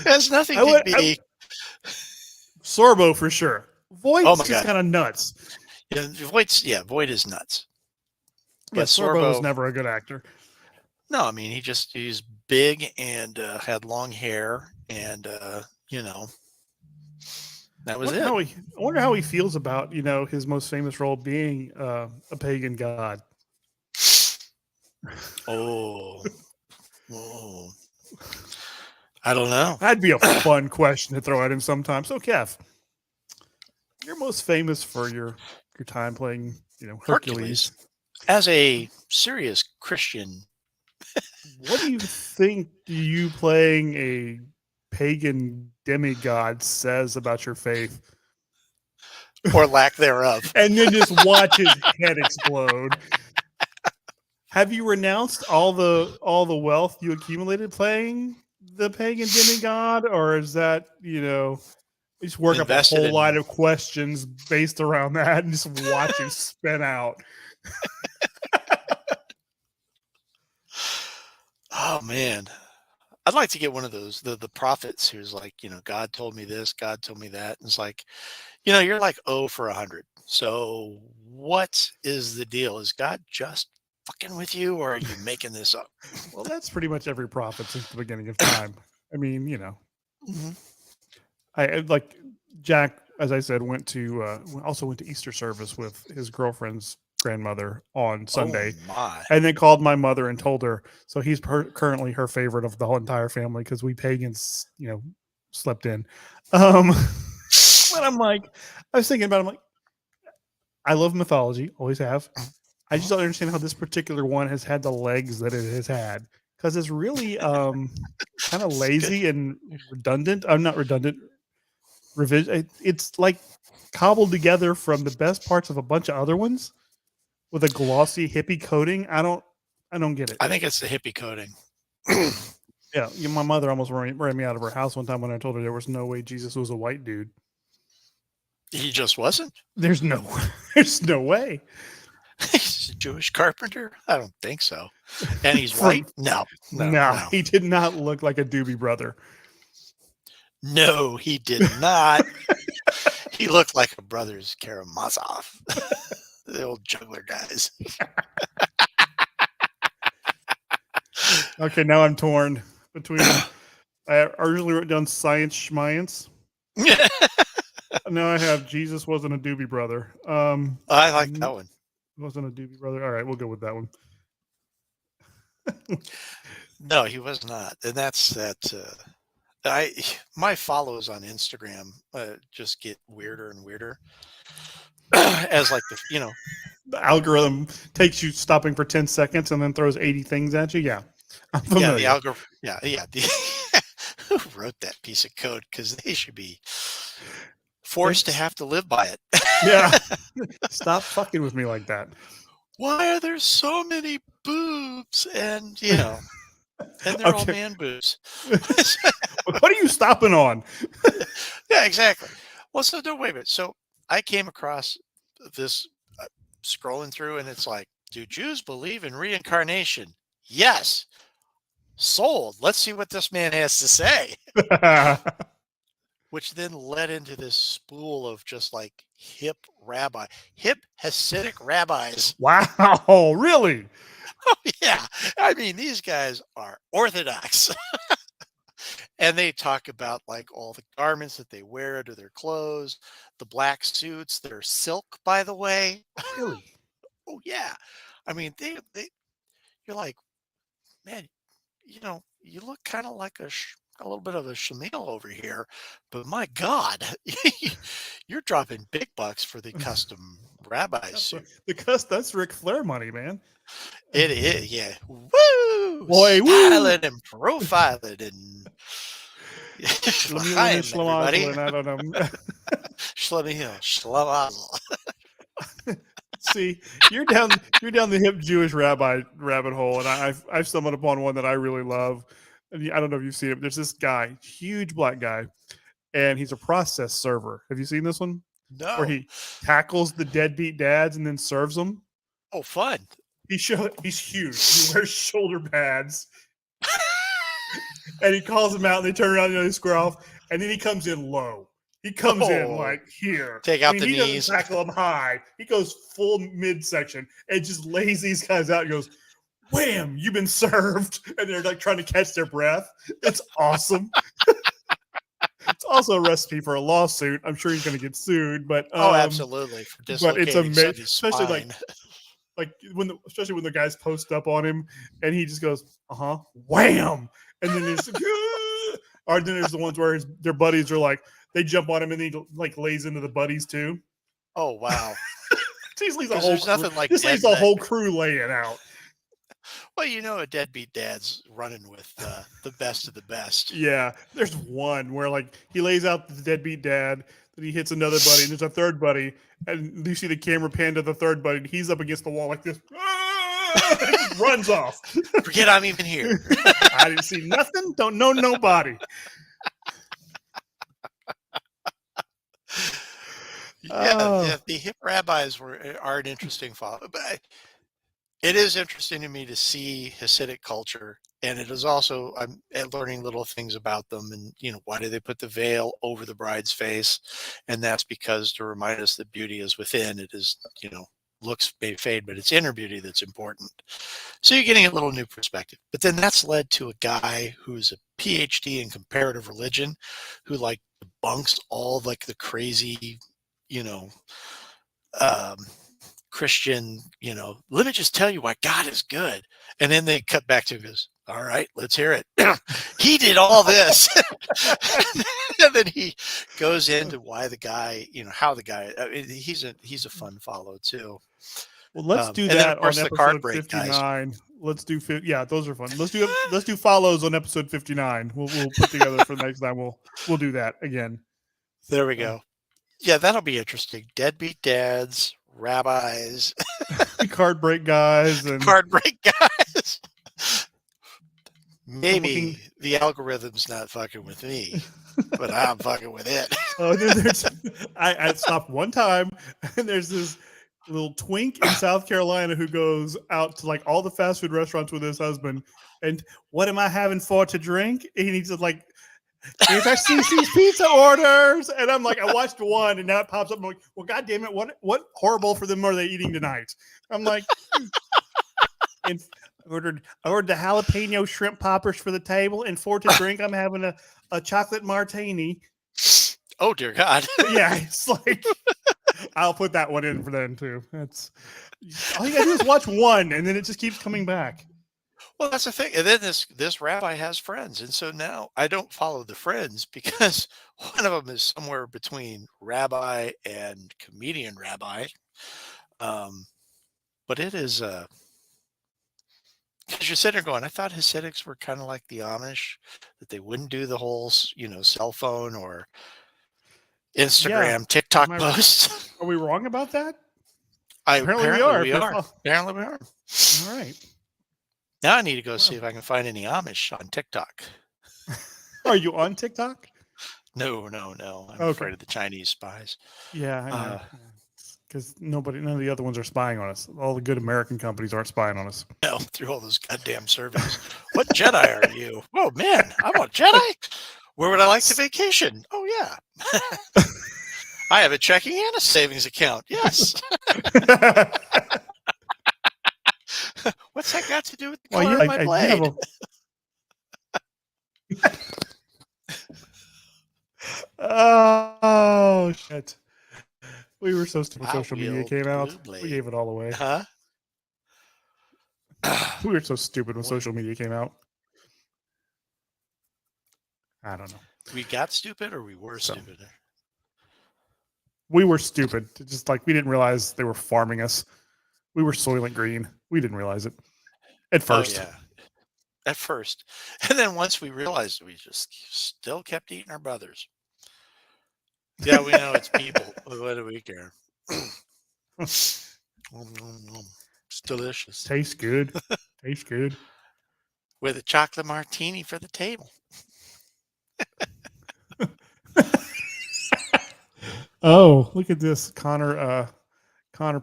has nothing to be. Sorbo for sure. Voight's Oh my just God. kind of nuts. Yeah, Voight is nuts. But Sorbo was never a good actor. No, I mean he's big and had long hair and that was it. I wonder how he feels about his most famous role being a pagan god. Oh, I don't know. That'd be a fun question to throw at him sometime. So, Kev, you're most famous for your time playing, Hercules. As a serious Christian, what do you think you playing a pagan demigod says about your faith? Or lack thereof. And then just watch his head explode. Have you renounced all the wealth you accumulated playing the pagan demigod, or is that just work up a whole lot of questions based around that and just watch it spin out? Oh man, I'd like to get one of those the prophets who's like, God told me this, God told me that, and it's like, you're like 0 for 100. So what is the deal? Is God just fucking with you, or are you making this up? Well, that's pretty much every prophet since the beginning of time. I mean, Mm-hmm. I like Jack, as I said, also went to Easter service with his girlfriend's grandmother on Sunday, and then called my mother and told her. So he's currently her favorite of the whole entire family because we pagans, slept in. But I'm like, I was thinking about it, I'm like, I love mythology, always have. I just don't understand how this particular one has had the legs that it has had, because it's really kind of lazy and redundant. I'm not redundant. Revision. It's like cobbled together from the best parts of a bunch of other ones with a glossy hippie coating. I don't get it. I think it's the hippie coating. Yeah, my mother almost ran me out of her house one time when I told her there was no way Jesus was a white dude. He just wasn't. There's no way. He's a Jewish carpenter? I don't think so. And he's white? No, he did not look like a Doobie Brother. No, he did not. He looked like a Brothers Karamazov. The old juggler guys. Okay, now I'm torn between. I originally wrote down Science Schmiance. Now I have Jesus wasn't a Doobie Brother. I like that one. Wasn't a Doobie Brother. All right, we'll go with that one. No, he was not, and that's that. My follows on Instagram just get weirder and weirder as like the algorithm takes you stopping for 10 seconds and then throws 80 things at you. Yeah, I'm familiar. Yeah, the algorithm. Yeah. Who wrote that piece of code? Because they should be forced to have to live by it. Yeah, stop fucking with me like that. Why are there so many boobs? And and they're all man boobs. What are you stopping on? Yeah, exactly. Well, so wait a minute. So I came across this scrolling through, and it's like, do Jews believe in reincarnation? Yes. Sold. Let's see what this man has to say. Which then led into this spool of just like hip Hasidic rabbis. Wow, really? Oh, yeah. I mean, these guys are Orthodox. And they talk about like all the garments that they wear to their clothes, the black suits that are silk, by the way. Really? Oh, yeah. I mean, you're like, man, you look kind of like a a little bit of a schlemiel over here, but my God, you're dropping big bucks for the custom rabbi That's suit. that's Ric Flair money, man. It is, yeah. Woo! Boy, woo! Styling and profiling and Schlemiel and L'chaim, everybody. Schlemazel, and I don't know. Schlemiel, Schlemazel. See, you're down the hip Jewish rabbi rabbit hole, and I've stumbled upon one that I really love. And I don't know if you've seen it. There's this guy, huge black guy, and he's a process server. Have you seen this one? Where No. he tackles the deadbeat dads and then serves them. Oh, fun. He's huge. He wears shoulder pads, and he calls them out, and they turn around and they square off, and then he comes in low. He comes in like here. Take out the he knees. doesn't tackle them high. He goes full midsection and just lays these guys out and goes, wham, you've been served. And they're like trying to catch their breath. It's awesome. It's also a recipe for a lawsuit. I'm sure he's going to get sued, but absolutely. For but it's amazing, especially spine. like especially when the guys post up on him and he just goes, wham, and then there's or then there's the ones where their buddies are like, they jump on him and he like lays into the buddies too. Oh wow! Just leaves a whole crew laying out. Well, a deadbeat dad's running with the best of the best. Yeah, there's one where like he lays out the deadbeat dad, then he hits another buddy, and there's a third buddy, and you see the camera pan to the third buddy, and he's up against the wall like this, and just runs off. Forget I'm even here. I didn't see nothing. Don't know nobody. Yeah, the hip rabbis are an interesting follow, but it is interesting to me to see Hasidic culture, and it is also I'm learning little things about them, and why do they put the veil over the bride's face, and that's because to remind us that beauty is within. It is looks may fade, but it's inner beauty that's important. So you're getting a little new perspective. But then that's led to a guy who's a PhD in comparative religion, who like debunks all like the crazy Christian, let me just tell you why God is good. And then they cut back to goes, all right, let's hear it. He did all this. And then he goes into why the guy, how the guy, he's a fun follow too. Well, let's do and that then, of course, on the card episode break 59. guys. Let's do those are fun. Let's do follows on episode 59. We'll put together for the next time. We'll do that again. There we go. Yeah, that'll be interesting. Deadbeat dads, rabbis, card break guys, and card break guys. Maybe the algorithm's not fucking with me, but I'm fucking with it. I stopped one time, and there's this little twink in South Carolina who goes out to like all the fast food restaurants with his husband, and what am I having for to drink? And he's just like, here's our CC's pizza orders. And I'm like, I watched one and now it pops up. I'm like, well, God damn it. What horrible for them are they eating tonight? I'm like, and I ordered the jalapeno shrimp poppers for the table. And for to drink, I'm having a chocolate martini. Oh, dear God. Yeah. It's like, I'll put that one in for them too. That's all you gotta do is watch one and then it just keeps coming back. Well, that's the thing. And then this rabbi has friends. And so now I don't follow the friends because one of them is somewhere between rabbi and comedian rabbi. But it is, because you're sitting there going, I thought Hasidics were kind of like the Amish, that they wouldn't do the whole, cell phone or Instagram, TikTok posts. Are we wrong about that? Apparently we are. Apparently we are. All right. Now I need to go see if I can find any Amish on TikTok. Are you on TikTok? No. I'm afraid of the Chinese spies. Yeah, I know. Because none of the other ones are spying on us. All the good American companies aren't spying on us. No, through all those goddamn surveys. What Jedi are you? Oh, man, I'm a Jedi? Where would I like to vacation? Oh, yeah. I have a checking and a savings account. Yes. What's that got to do with the color of my blade? Oh, shit. We were so stupid when social media came out. We gave it all away. Huh? We were so stupid when social media came out. I don't know. We got stupid, or we were So- stupid. We were stupid. Just like we didn't realize they were farming us. We were Soylent Green. We didn't realize it at first. Oh, yeah. At first, and then once we realized, we just still kept eating our brothers. Yeah, we know it's people. What do we care? It's delicious. Tastes good. Tastes good. With a chocolate martini for the table. Oh, look at this. Connor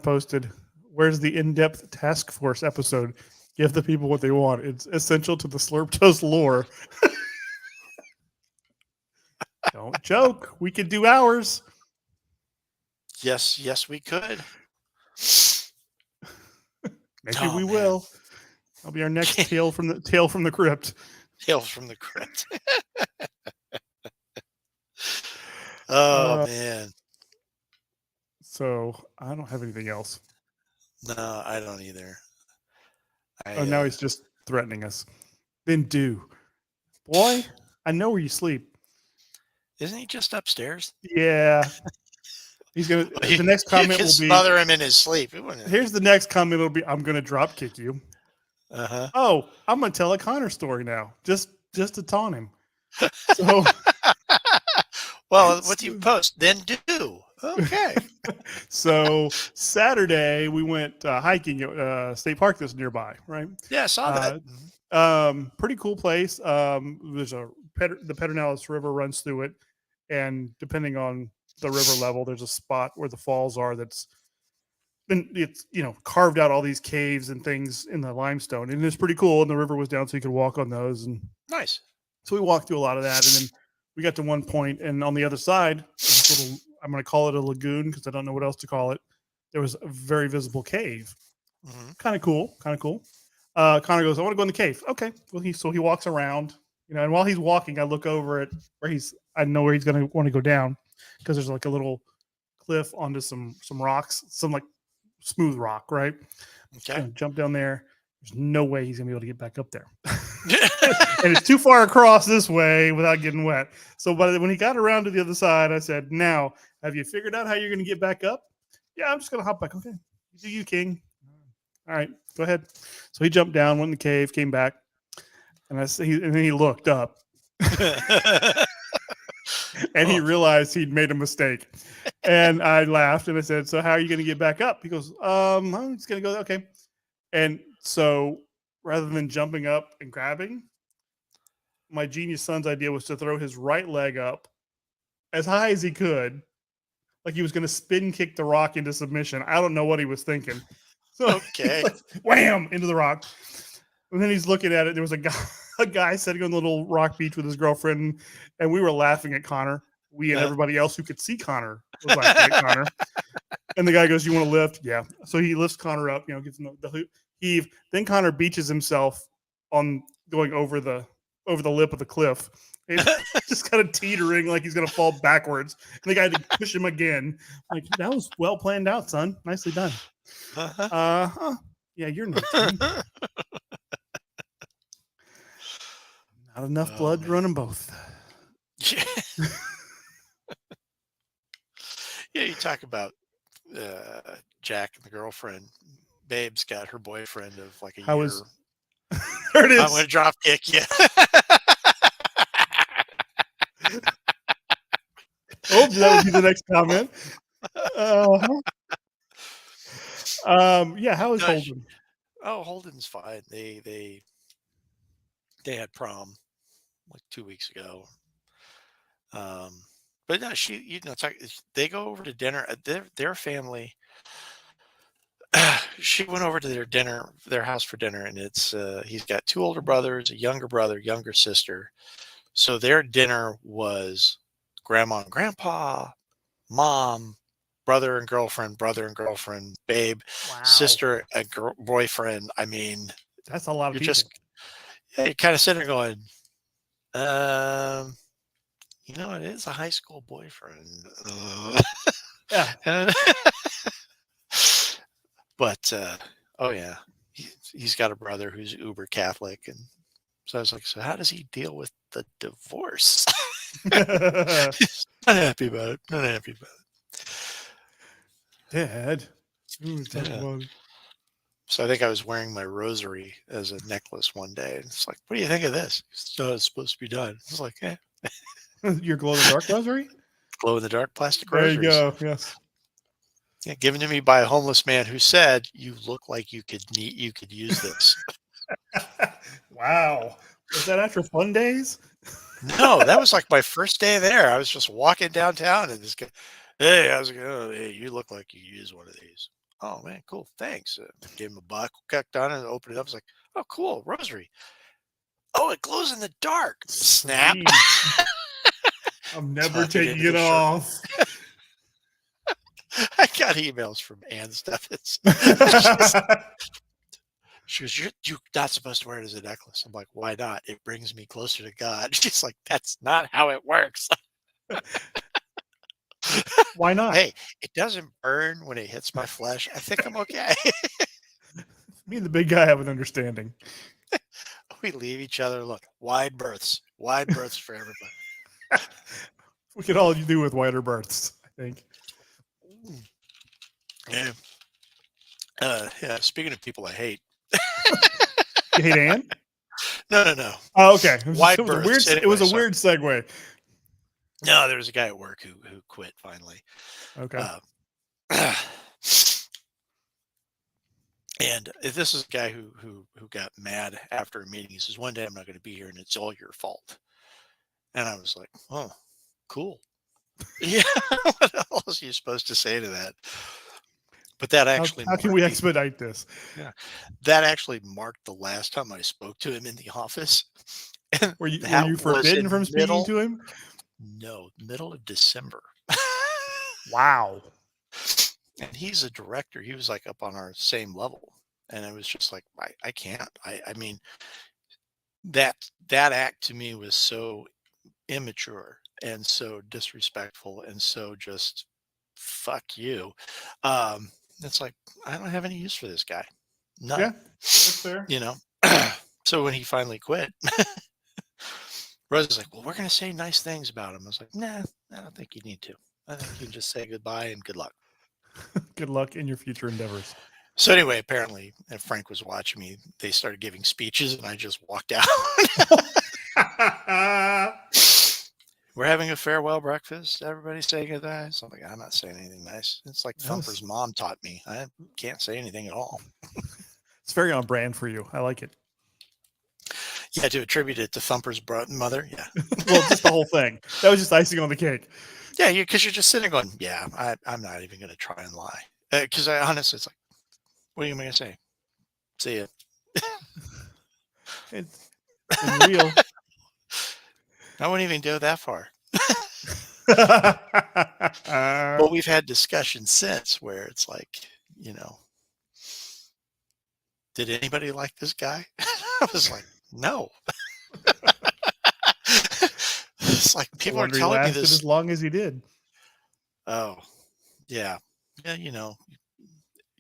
posted, where's the in-depth task force episode? Give the people what they want. It's essential to the Slurp Toast lore. Don't joke. We could do ours. Yes, we could. Maybe Oh, we man. will. That'll be our next tale from the crypt. Tales from the crypt. Oh, man. So I don't have anything else. No, I don't either. Oh, now he's just threatening us. Then do. Boy, I know where you sleep. Isn't he just upstairs? Yeah. He's gonna. The next You comment can will be. smother him in his sleep. It wouldn't. Here's the next comment. It'll be. I'm gonna drop kick you. Uh-huh. Oh, I'm gonna tell a Connor story now. Just to taunt him. So. Well, what do you post? Then do. Okay. So Saturday we went hiking at State Park that's nearby. Right. Yeah, I saw that. Pretty cool place. There's the Pedernales River runs through it, and depending on the river level, there's a spot where the falls are that's been carved out all these caves and things in the limestone, and it's pretty cool. And the river was down, so you could walk on those. And Nice. so we walked through a lot of that, and then we got to one point, and on the other side, this little, I'm going to call it a lagoon because I don't know what else to call it. There was a very visible cave. Mhm. Kind of cool. Connor goes, I want to go in the cave. Okay. Well, he walks around, and while he's walking, I look over at where I know where he's going to want to go down because there's like a little cliff onto some rocks, some like smooth rock, right? Okay. Jump down there. There's no way he's going to be able to get back up there. And it's too far across this way without getting wet. So when he got around to the other side, I said, now, have you figured out how you're going to get back up? Yeah, I'm just going to hop back. Okay. You do you, King. All right, go ahead. So he jumped down, went in the cave, came back, and then he looked up, and he realized he'd made a mistake. And I laughed and I said, "So how are you going to get back up?" He goes, "I'm just going to go." Okay. And so rather than jumping up and grabbing, my genius son's idea was to throw his right leg up as high as he could, like he was going to spin kick the rock into submission. I don't know what he was thinking. So Okay. like, wham, into the rock. And then he's looking at it. There was a guy sitting on the little rock beach with his girlfriend, and we were laughing at Connor. We and everybody else who could see Connor was laughing at Connor. And the guy goes, "You want to lift?" Yeah. So he lifts Connor up, gives him the heave. Then Connor beaches himself on going over the lip of the cliff. He's just kind of teetering like he's going to fall backwards. And the guy had to push him again. Like, that was well planned out, son. Nicely done. Uh-huh. Yeah, you're not. Not enough blood to run them both. Yeah. Yeah, you talk about Jack and the girlfriend. Babe's got her boyfriend of like a How year. is- There it is. I'm going to drop kick you. Oh, that would be the next comment. Yeah, how is No, Holden? Oh, Holden's fine. They had prom like 2 weeks ago. But no, they go over to dinner. Their family. She went over to their house for dinner, and it's he's got 2 older brothers, a younger brother, younger sister. So their dinner was grandma and grandpa, mom, brother and girlfriend, babe, Wow. sister, boyfriend. I mean, That's a lot of you're people. you're kind of sitting there going, it is a high school boyfriend. Yeah. But oh yeah, he's got a brother who's uber Catholic, and so I was like, so how does he deal with the divorce? Not happy about it. Not happy about Dad, who was it. talking Yeah. about it? So I think I was wearing my rosary as a necklace one day. And it's like, what do you think of this? No, it's supposed to be done. I was like, Your glow in the dark rosary? glow in the dark plastic There you rosaries. go. Yes. Yeah, given to me by a homeless man who said, "You look like you could use this." Wow. Was that after Fun Days? No, that was like my first day there. I was just walking downtown and this guy, hey, how's it going? Hey, you look like you use one of these. Oh man, cool. Thanks. Gave him a buck, cut down and opened it up. I was like, oh, cool, rosary. Oh, it glows in the dark. Snap. Sweet. I'm never Tuck it taking into it the shirt. off. I got emails from Ann Steffens. She goes, you're not supposed to wear it as a necklace. I'm like, why not? It brings me closer to God. She's like, that's not how it works. Why not? Hey, it doesn't burn when it hits my flesh. I think I'm okay. Me and the big guy have an understanding. We leave each other. Look, wide berths for everybody. We could all do with wider berths, I think. Yeah. Yeah. Speaking of people I hate. You hate Ann? No. Oh, okay. Wide It was a berths. weird. It was a weird segue. No, there was a guy at work who quit finally. Okay. And this is a guy who got mad after a meeting. He says, one day I'm not going to be here and it's all your fault. And I was like, oh, cool. Yeah. What else are you supposed to say to that? But that actually how can we expedite this? Yeah. That actually marked the last time I spoke to him in the office. And Were you forbidden from speaking to him? No, middle of December. Wow. And he's a director. He was like up on our same level. And I was just like, I can't. I mean, that act to me was so immature and so disrespectful and so just fuck you. It's like, I don't have any use for this guy. None. Yeah, that's fair. You know? So when he finally quit, Rose was like, well, we're going to say nice things about him. I was like, nah, I don't think you need to. I think you can just say goodbye and good luck. Good luck in your future endeavors. So anyway, apparently, and Frank was watching me. They started giving speeches, and I just walked out. We're having a farewell breakfast. Everybody say goodbye. So I'm like, I'm not saying anything nice. It's like Thumper's mom taught me. I can't say anything at all. It's very on brand for you. I like it. Yeah, to attribute it to Thumper's mother. Yeah. Well, just the whole thing. That was just icing on the cake. Yeah, because you're just sitting going, yeah, I'm not even going to try and lie. Because I honestly, it's like, what am I going to say? See ya. It's real. I wouldn't even go that far. But we've had discussions since where it's like, did anybody like this guy? I was like, no. It's like people are telling me this as long as he did. Oh, yeah. Yeah,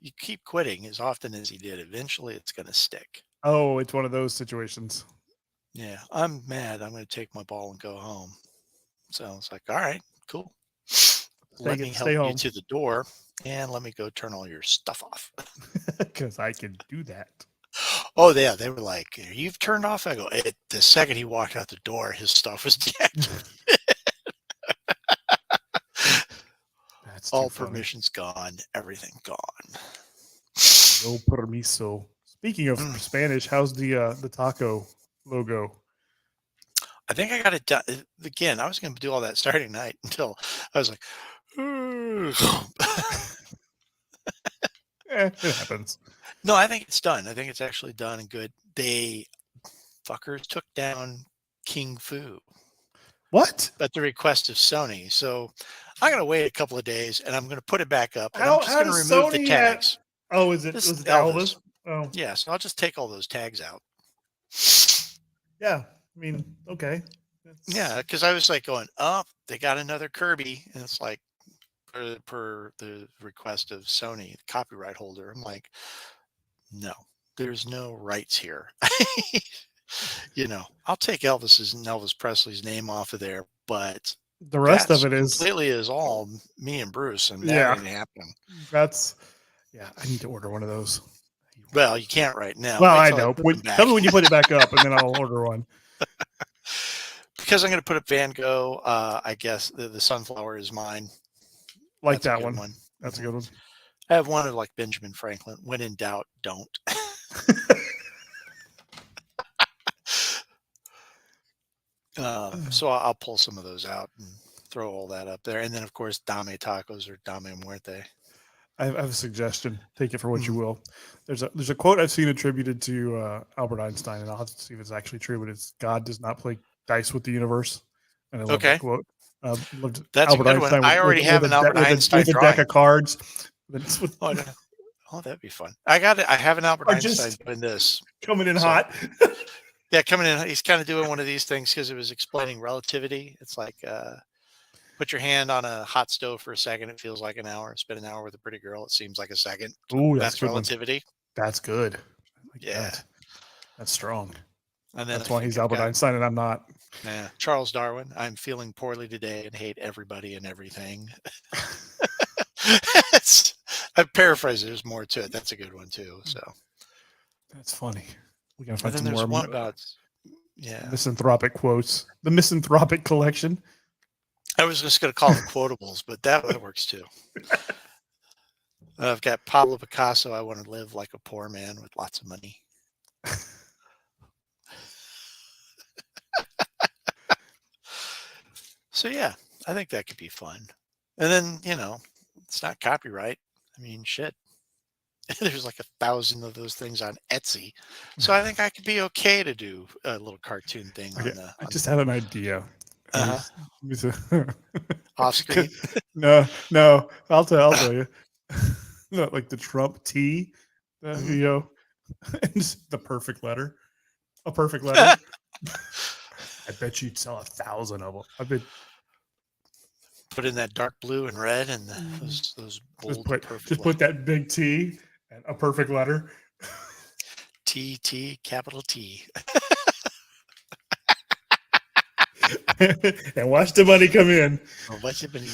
you keep quitting as often as he did. Eventually it's going to stick. Oh, it's one of those situations. Yeah, I'm mad. I'm going to take my ball and go home. So it's like, all right, cool. Let me help you to the door and let me go turn all your stuff off. Because I can do that. Oh, yeah. They were like, you've turned off. I go, the second he walked out the door, his stuff was deactivated. All permissions gone. Everything gone. No permiso. Speaking of Spanish, how's the taco logo? I think I got it done. Again, I was going to do all that starting night until I was like, it happens. No, I think it's done. I think it's actually done and good. They fuckers took down King Fu. What? At the request of Sony. So I'm going to wait a couple of days and I'm going to put it back up. And I'm just going to remove the tags. Was it Elvis? Oh, yeah. So I'll just take all those tags out. Yeah. I mean, okay. Yeah, because I was like going, oh, they got another Kirby. And it's like, per the request of Sony, the copyright holder. I'm like, no, there's no rights here. I'll take Elvis Presley's name off of there, but The rest that's of it is completely is all me and Bruce, and that Yeah. ain't happening. that's I need to order one of those. Well, you can't right now. Well, Wait I till know. put When, them back. tell me when you put it back up, and then I'll order one. Because I'm going to put up Van Gogh. I guess the sunflower is mine. Like That's a that good one. That's a good one. I have one of like Benjamin Franklin. When in doubt, don't. So I'll pull some of those out and throw all that up there. And then, of course, Dame Tacos or Dame Muerte. I have a suggestion. Take it for what you Mhm. will. There's a quote I've seen attributed to Albert Einstein, and I'll have to see if it's actually true. But it's God does not play dice with the universe, and I love Okay. that quote. Loved That's a Albert good one. Einstein I already have an Albert Einstein with a deck drawing. of cards. With Oh, no. Oh, that'd be fun. I got it. I have an Albert Or Einstein just- doing this. coming in So- hot. Yeah, coming in. He's kind of doing one of these things because it was explaining relativity. It's like put your hand on a hot stove for a second. It feels like an hour. Spend an hour with a pretty girl. It seems like a second. Ooh, That's a good one. relativity. That's good. I like Yeah. that. That's strong. And then That's I why think he's I've Albert got- Einstein and I'm not. Yeah, Charles Darwin. I'm feeling poorly today and hate everybody and everything. I paraphrase. There's more to it. That's a good one too. So. That's funny. We gotta And find then some there's more one about. Yeah, misanthropic quotes. The misanthropic collection. I was just going to call it quotables, but that works too. I've got Pablo Picasso. I want to live like a poor man with lots of money. So yeah, I think that could be fun. And then it's not copyright. I mean, shit. There's like 1,000 of those things on Etsy, so I think I could be okay to do a little cartoon thing Okay, on the. I just had an idea. Off screen. No, I'll tell you. No, like the Trump T, Mhm. and the perfect letter. A perfect letter. I bet you'd sell 1,000 of them. I bet. Put in that dark blue and red and those bold perfect Put that big T and a perfect letter. T capital T. And watch the money come in. Oh, what's it been?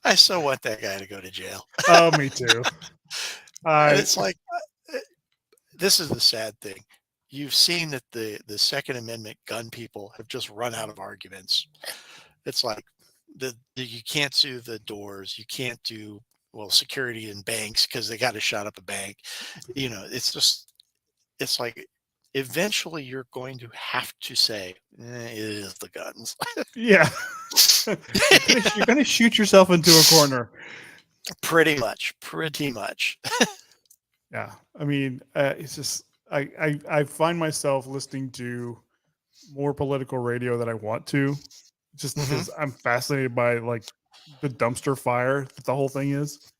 I so want that guy to go to jail. Oh, me too. It's like this is the sad thing. You've seen that the Second Amendment gun people have just run out of arguments. It's like you can't sue the doors. You can't do security in banks because they got to shut up a bank. It's like eventually you're going to have to say it is the guns. Yeah. You're going to shoot yourself into a corner. Pretty much. Yeah. I mean, it's just, I find myself listening to more political radio than I want to, just because I'm fascinated by like the dumpster fire that the whole thing is.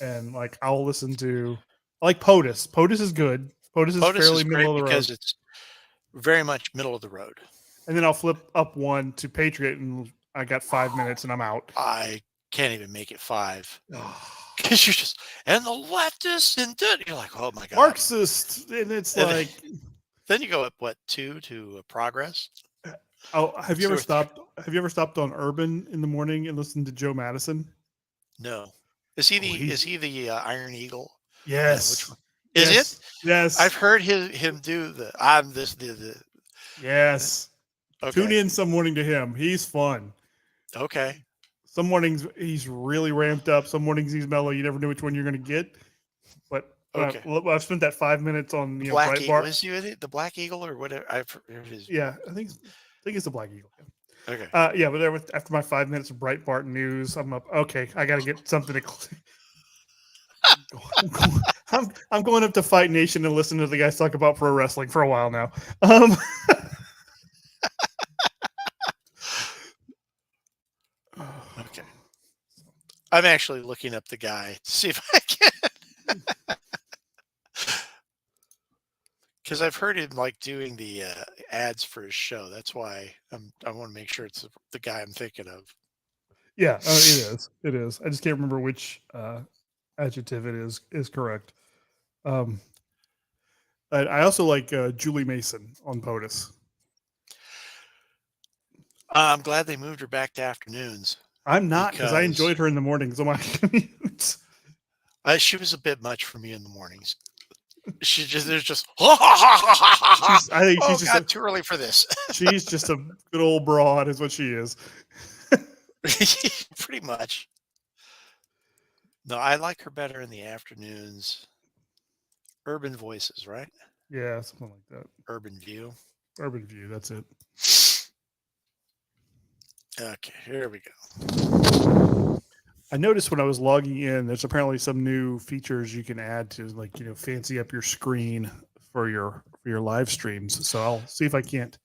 And like, I'll listen to, like POTUS. POTUS is good. POTUS is fairly middle of the road. Because it's very much middle of the road. And then I'll flip up one to Patriot, and I got 5 minutes, and I'm out. I can't even make it 5 because you're just and the leftists and you're like, oh my god, Marxist, and it's like. Then you go up 2 to Progress. Oh, have you ever stopped on Urban in the morning and listened to Joe Madison? No, is he the Iron Eagle? Yes. Which one? Is it? Yes. I've heard him do the. Yes. Okay. Tune in some morning to him. He's fun. Okay. Some mornings he's really ramped up. Some mornings he's mellow. You never know which one you're going to get. But okay. I've spent that 5 minutes on Black Eagle. Breitbart. Is he the Black Eagle or whatever? I've heard his. Yeah, I think it's the Black Eagle. Okay. Yeah, but after my 5 minutes of Breitbart news, I'm up. Okay, I got to get something to. I'm going up to Fight Nation and listen to the guys talk about pro wrestling for a while now. Okay. I'm actually looking up the guy to see if I can. Because I've heard him like doing the ads for his show. That's why I want to make sure it's the guy I'm thinking of. Yeah, it is. It is. I just can't remember which adjective it is correct. I also like Julie Mason on POTUS. I'm glad they moved her back to afternoons. I'm not, because I enjoyed her in the mornings on my commutes. She was a bit much for me in the mornings. There's just I think she's just too early for this. She's just a good old broad, is what she is. Pretty much. No, I like her better in the afternoons. Urban Voices, right? Yeah, something like that. Urban View. Urban View, that's it. Okay, here we go. I noticed when I was logging in, there's apparently some new features you can add to, like, fancy up your screen for your live streams. So I'll see if I can't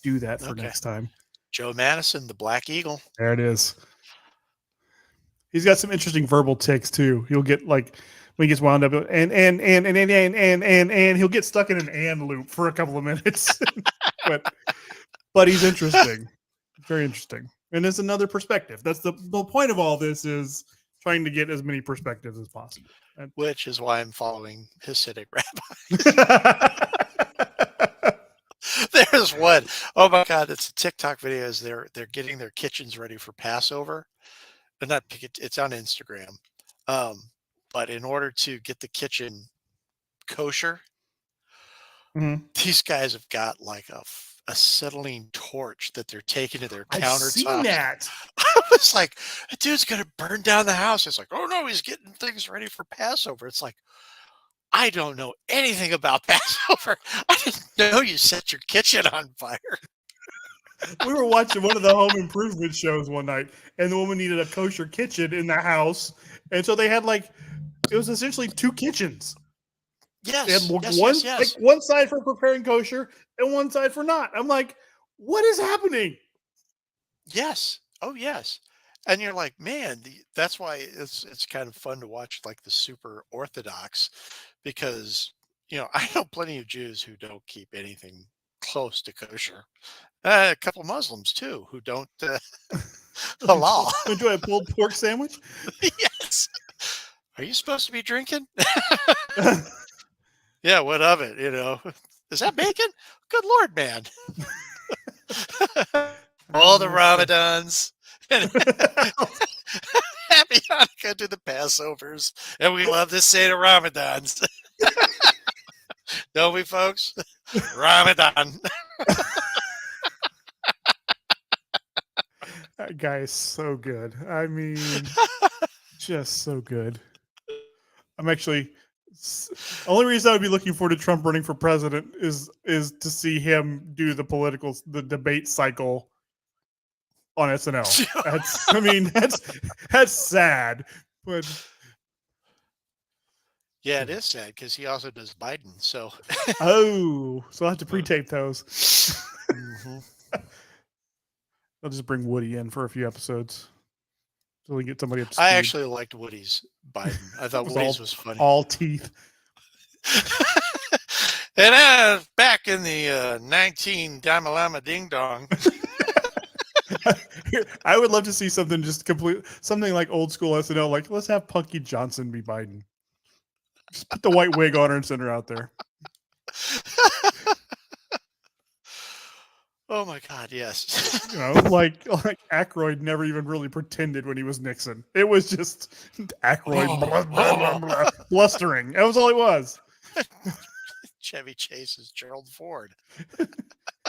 do that for next time. Joe Madison, the Black Eagle. There it is. He's got some interesting verbal tics too. He'll get like when he gets wound up and he'll get stuck in an and loop for a couple of minutes. but he's interesting. Very interesting. And it's another perspective. That's the point of all this, is trying to get as many perspectives as possible. Which is why I'm following Hasidic rabbis. There's one. Oh my God, it's a TikTok video. They're getting their kitchens ready for Passover. But not it's on Instagram. But in order to get the kitchen kosher, these guys have got like a acetylene torch that they're taking to their countertops. I've seen that. I was like, a dude's gonna burn down the house. It's like, oh no, he's getting things ready for Passover. It's like, I don't know anything about Passover. I didn't know you set your kitchen on fire. We were watching one of the home improvement shows one night, and the woman needed a kosher kitchen in the house. And so they had it was essentially two kitchens. Yes. They had one side for preparing kosher and one side for not. I'm like, what is happening? Yes. Oh, yes. And you're like, man, that's why it's kind of fun to watch like the super Orthodox, because, I know plenty of Jews who don't keep anything close to kosher. A couple of Muslims too who don't halal. Enjoy a pulled pork sandwich? Yes. Are you supposed to be drinking? Yeah, what of it? Is that bacon? Good Lord, man. All the Ramadans. Happy Hanukkah to the Passovers. And we love to say the Ramadans. Don't we, folks? Ramadan. That guy is so good. I mean, just so good. I'm actually, only reason I would be looking forward to Trump running for president is to see him do the debate cycle on SNL. That's sad, but yeah, it is sad because he also does Biden. So so I'll have to pre-tape those. I'll just bring Woody in for a few episodes so we can get somebody up to speed. I actually liked Woody's Biden. I thought Woody's was funny. All teeth. And back in the 19 Damalama Ding Dong. I would love to see something something like old school SNL. Like, let's have Punky Johnson be Biden. Just put the white wig on her and send her out there. Oh my God, yes. Like Aykroyd never even really pretended when he was Nixon. It was just Aykroyd blustering. That was all it was. Chevy Chase is Gerald Ford.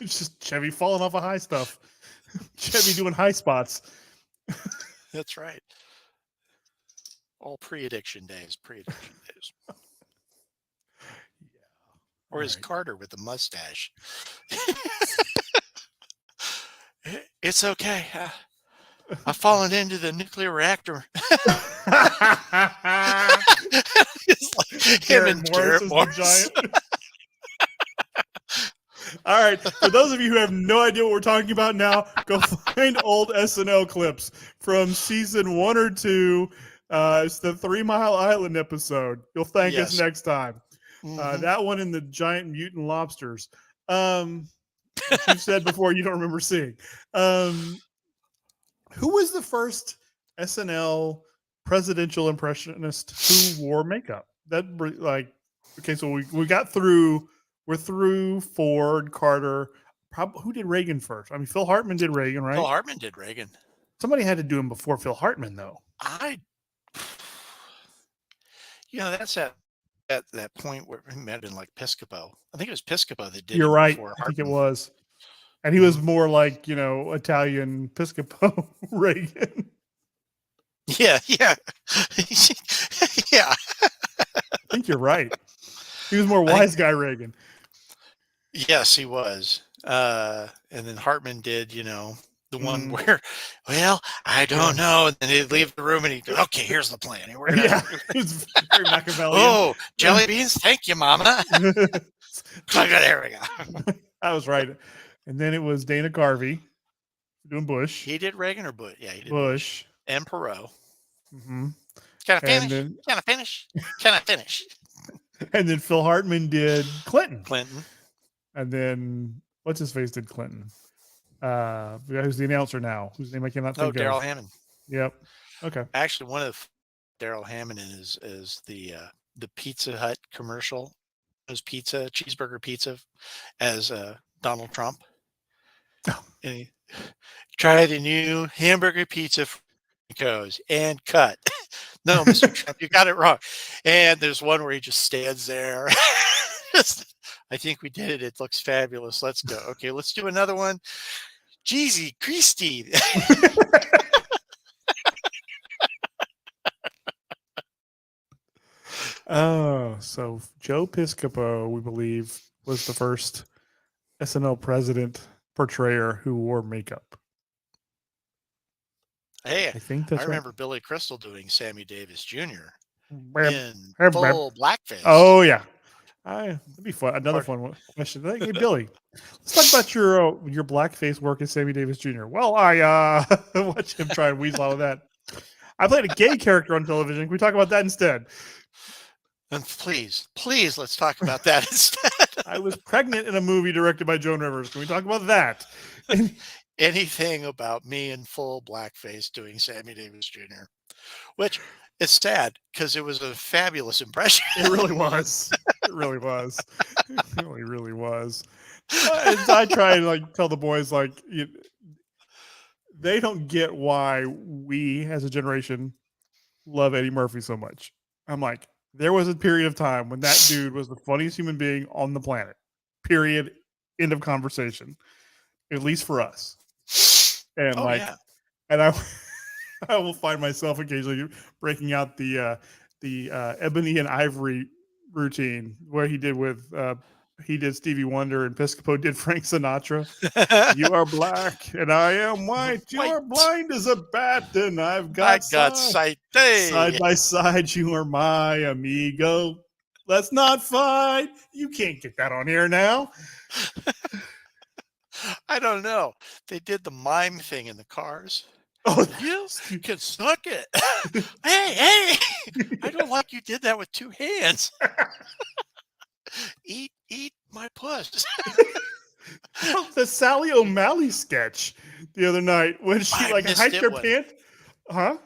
It's just Chevy falling off of high stuff. Chevy doing high spots. That's right. All pre-addiction days. Yeah. Or is Carter with the mustache? It's okay. I've fallen into the nuclear reactor. It's like him and Garrett Morris. All right. For those of you who have no idea what we're talking about now, go find old SNL clips from season 1 or 2. It's the 3 Mile Island episode. You'll thank us next time. That one and the giant mutant lobsters. You said before you don't remember seeing. Who was the first SNL presidential impressionist who wore makeup? So we got through we're through Ford, Carter. Who did Reagan first? I mean, Phil Hartman did Reagan, right? Phil Hartman did Reagan. Somebody had to do him before Phil Hartman, though. That's at that point where it might have been like Piscopo. I think it was Piscopo that did You're it right. before I think it Hartman. was. And he was more like, Italian Piscopo Reagan. Yeah. Yeah. I think you're right. He was more wise guy Reagan. Yes, he was. And then Hartman did, the one where, well, I don't know. And then he'd leave the room and he'd go, okay, here's the plan. We're gonna, It's very Machiavellian. Oh, jelly beans. Thank you, Mama. There we go. I was right. And then it was Dana Carvey doing Bush. He did Reagan or Bush? Yeah, he did Bush. And Perot. Mm-hmm. Can I finish? And then Phil Hartman did Clinton. And then what's his face did Clinton? Who's the announcer now? Whose name I cannot think of? Darrell Hammond. Yep. Okay. Actually, one of Darrell Hammond is the Pizza Hut commercial. His cheeseburger pizza, as Donald Trump. Oh. And he, try the new hamburger pizza goes and cut. No, Mr. Trump, you got it wrong. And there's one where he just stands there. I think we did it. It looks fabulous. Let's go. Okay, let's do another one. Jeezy Christy. Oh, so Joe Piscopo, we believe, was the first SNL president portrayer who wore makeup. Hey, I think that's I remember Billy Crystal doing Sammy Davis Jr. in Bam. full blackface. Oh yeah, that'd be fun. Another fun question. Hey Billy, let's talk about your blackface work as Sammy Davis Jr. Well, I watched him try and weasel out of that. I played a gay character on television. Can we talk about that instead? And please, let's talk about that instead. I was pregnant in a movie directed by Joan Rivers. Can we talk about that? Anything about me in full blackface doing Sammy Davis Jr., which is sad because it was a fabulous impression. It really was. It really was. It really was. I try and tell the boys they don't get why we as a generation love Eddie Murphy so much. I'm like, there was a period of time when that dude was the funniest human being on the planet. Period. End of conversation. At least for us. And and I will find myself occasionally breaking out the Ebony and Ivory routine where he did Stevie Wonder and Piscopo did Frank Sinatra. You are black and I am white. You are blind as a bat and I've got sight. Side by side, you are my amigo. Let's not fight. You can't get that on air now. I don't know. They did the mime thing in the cars. Oh, you can suck it. Hey, I don't like you did that with two hands. Eat my puss. The Sally O'Malley sketch the other night when she hiked her pants. Huh?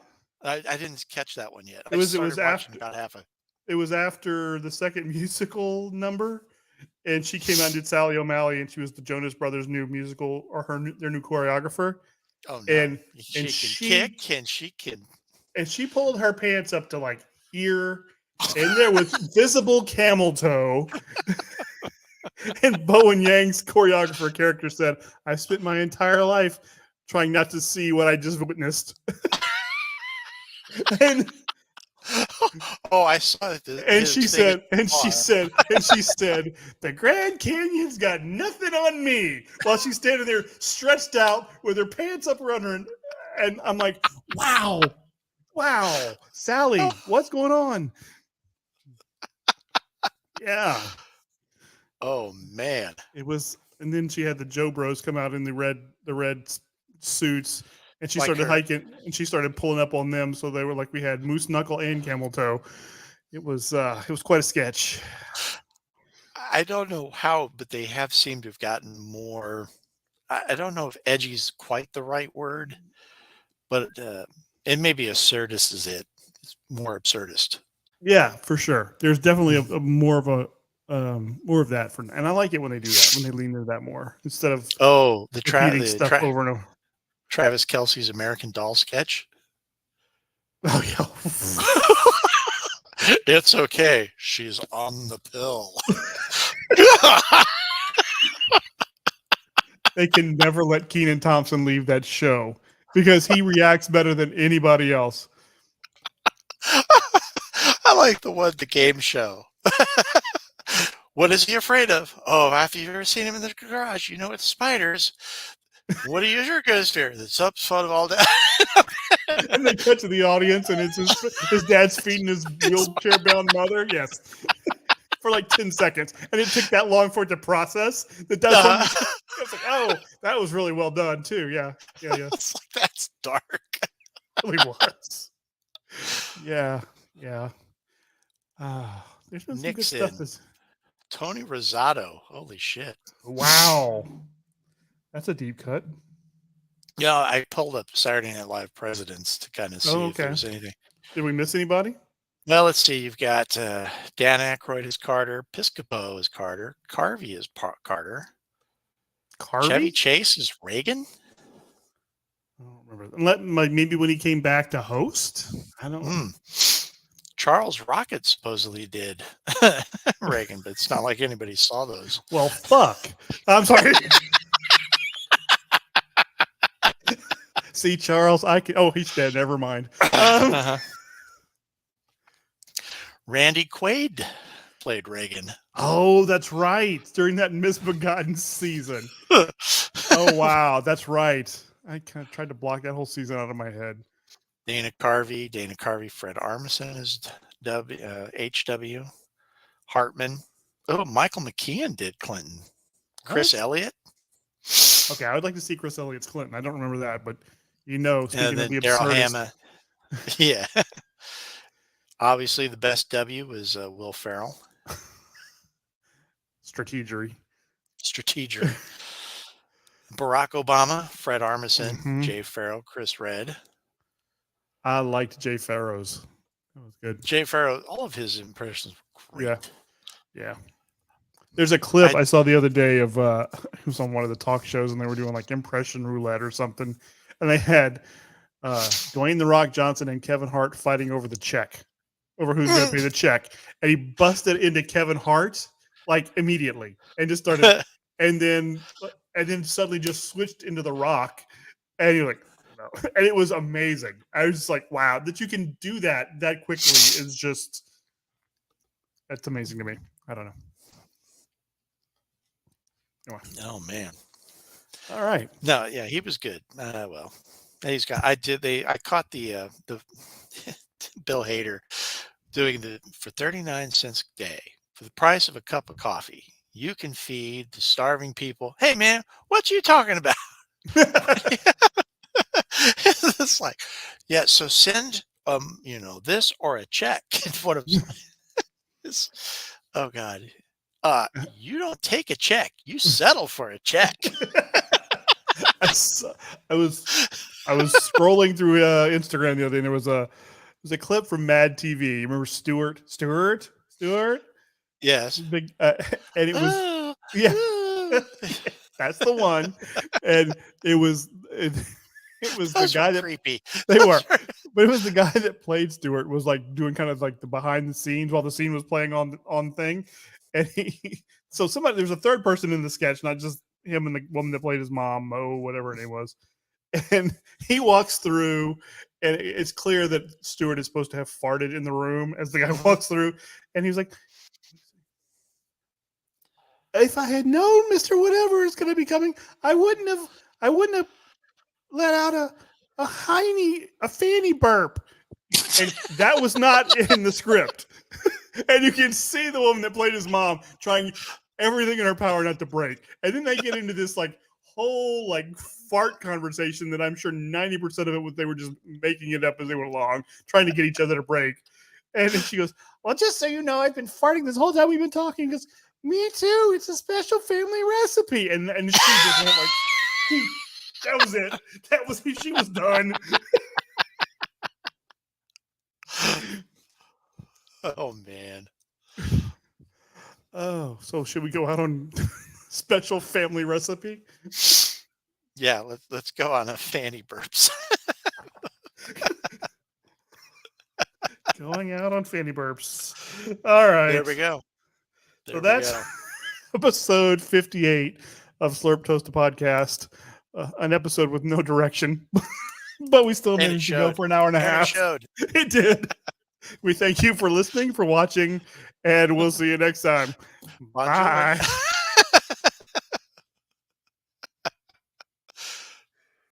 I didn't catch that one yet. It was after about half of. It was after the second musical number. And she came out and did Sally O'Malley, and she was the Jonas Brothers' new musical or their new choreographer. Oh no! And she can. And she pulled her pants up to here, and there was visible camel toe. And Bowen Yang's choreographer character said, "I spent my entire life trying not to see what I just witnessed." And I saw it. And she said, the Grand Canyon's got nothing on me. While she's standing there stretched out with her pants up around her. And I'm like, wow, Sally, what's going on? Yeah. Oh man. It was, and then she had the Joe Bros come out in the red suits. And she started hiking, and she started pulling up on them. So they were we had moose knuckle and camel toe. It was quite a sketch. I don't know how, but they have seemed to have gotten more. I don't know if edgy is quite the right word, but it may be absurdist is it. It's more absurdist. Yeah, for sure. There's definitely a more of more of that and I like it when they do that, when they lean into that more instead of Oh, repeating stuff over and over. Travis Kelce's American Doll sketch. Oh yeah. It's okay. She's on the pill. They can never let Kenan Thompson leave that show because he reacts better than anybody else. I like the game show. What is he afraid of? Oh, after you've ever seen him in the garage, you know it's spiders. What are you sure goes fear? That's up fun of all day. And they cut to the audience, and it's his dad's feeding his wheelchair-bound mother. Yes, for like 10 seconds, and it took that long for it to process. That's I was like, oh, that was really well done too. Yeah. It's like, that's dark. It really was. Yeah. There's been some good stuff. Tony Rosato. Holy shit! Wow, that's a deep cut. Yeah, I pulled up Saturday Night Live presidents to kind of see if there was anything. Did we miss anybody? Well, let's see. You've got Dan Aykroyd as Carter, Piscopo as Carter, Carvey as Carter, Chevy Chase as Reagan. I don't remember. Maybe when he came back to host. I don't know. Charles Rocket supposedly did Reagan, but it's not like anybody saw those. Well, fuck. I'm sorry. See, Charles, he's dead. Never mind. Randy Quaid played Reagan. Oh, that's right. During that Misbegotten season. Oh, wow. That's right. I kind of tried to block that whole season out of my head. Dana Carvey, Fred Armisen is HW. Hartman. Oh, Michael McKean did Clinton. Chris Elliott. Okay, I would like to see Chris Elliott's Clinton. I don't remember that, but speaking of the Daryl Hannah. Yeah. Obviously, the best W was Will Ferrell. Strategery. Barack Obama, Fred Armisen, Jay Farrow, Chris Redd. I liked Jay Farrow's. That was good. Jay Farrow, all of his impressions were great. Yeah. There's a clip I saw the other day of it was on one of the talk shows, and they were doing like impression roulette or something, and they had Dwayne The Rock Johnson and Kevin Hart fighting over who's going to pay the check, and he busted into Kevin Hart like immediately and just started, and then suddenly just switched into The Rock, and you're like, no, and it was amazing. I was just like, wow, that you can do that quickly is just that's amazing to me. I don't know. Oh man! All right. No, yeah, he was good. Well, he's got. I caught the Bill Hader doing for 39 cents a day for the price of a cup of coffee. You can feed the starving people. Hey man, what you talking about? It's like, yeah. So send this or a check. What I'm saying. Oh God. You don't take a check. You settle for a check. I was scrolling through Instagram the other day, and there was a clip from Mad TV. You remember Stewart? Yes. Big, and it was that's the one. And it was the guy that creepy. They were, but it was the guy that played Stewart was like doing kind of like the behind the scenes while the scene was playing on thing. And there's a third person in the sketch, not just him and the woman that played his mom, Mo, whatever her name was. And he walks through, and it's clear that Stewart is supposed to have farted in the room as the guy walks through. And he was like, if I had known Mr. Whatever is going to be coming, I wouldn't have let out a fanny burp. And that was not in the script. And you can see the woman that played his mom trying everything in her power not to break. And then they get into this like whole like fart conversation that I'm sure 90% of it they were just making it up as they went along, trying to get each other to break. And then she goes, well, just so you know, I've been farting this whole time we've been talking. Because me too. It's a special family recipe. And she just went like, that was it. She was done. Oh man. Oh, so should we go out on special family recipe? Yeah, let's go on a fanny burps. Going out on fanny burps. All right. There we go. So There we that's go. episode 58 of Slurp Toast a Podcast. An episode with no direction, but we still And it managed to go showed. for an hour and a And it half. showed. It did. We thank you for listening, for watching, and we'll see you next time. Bonjour. Bye.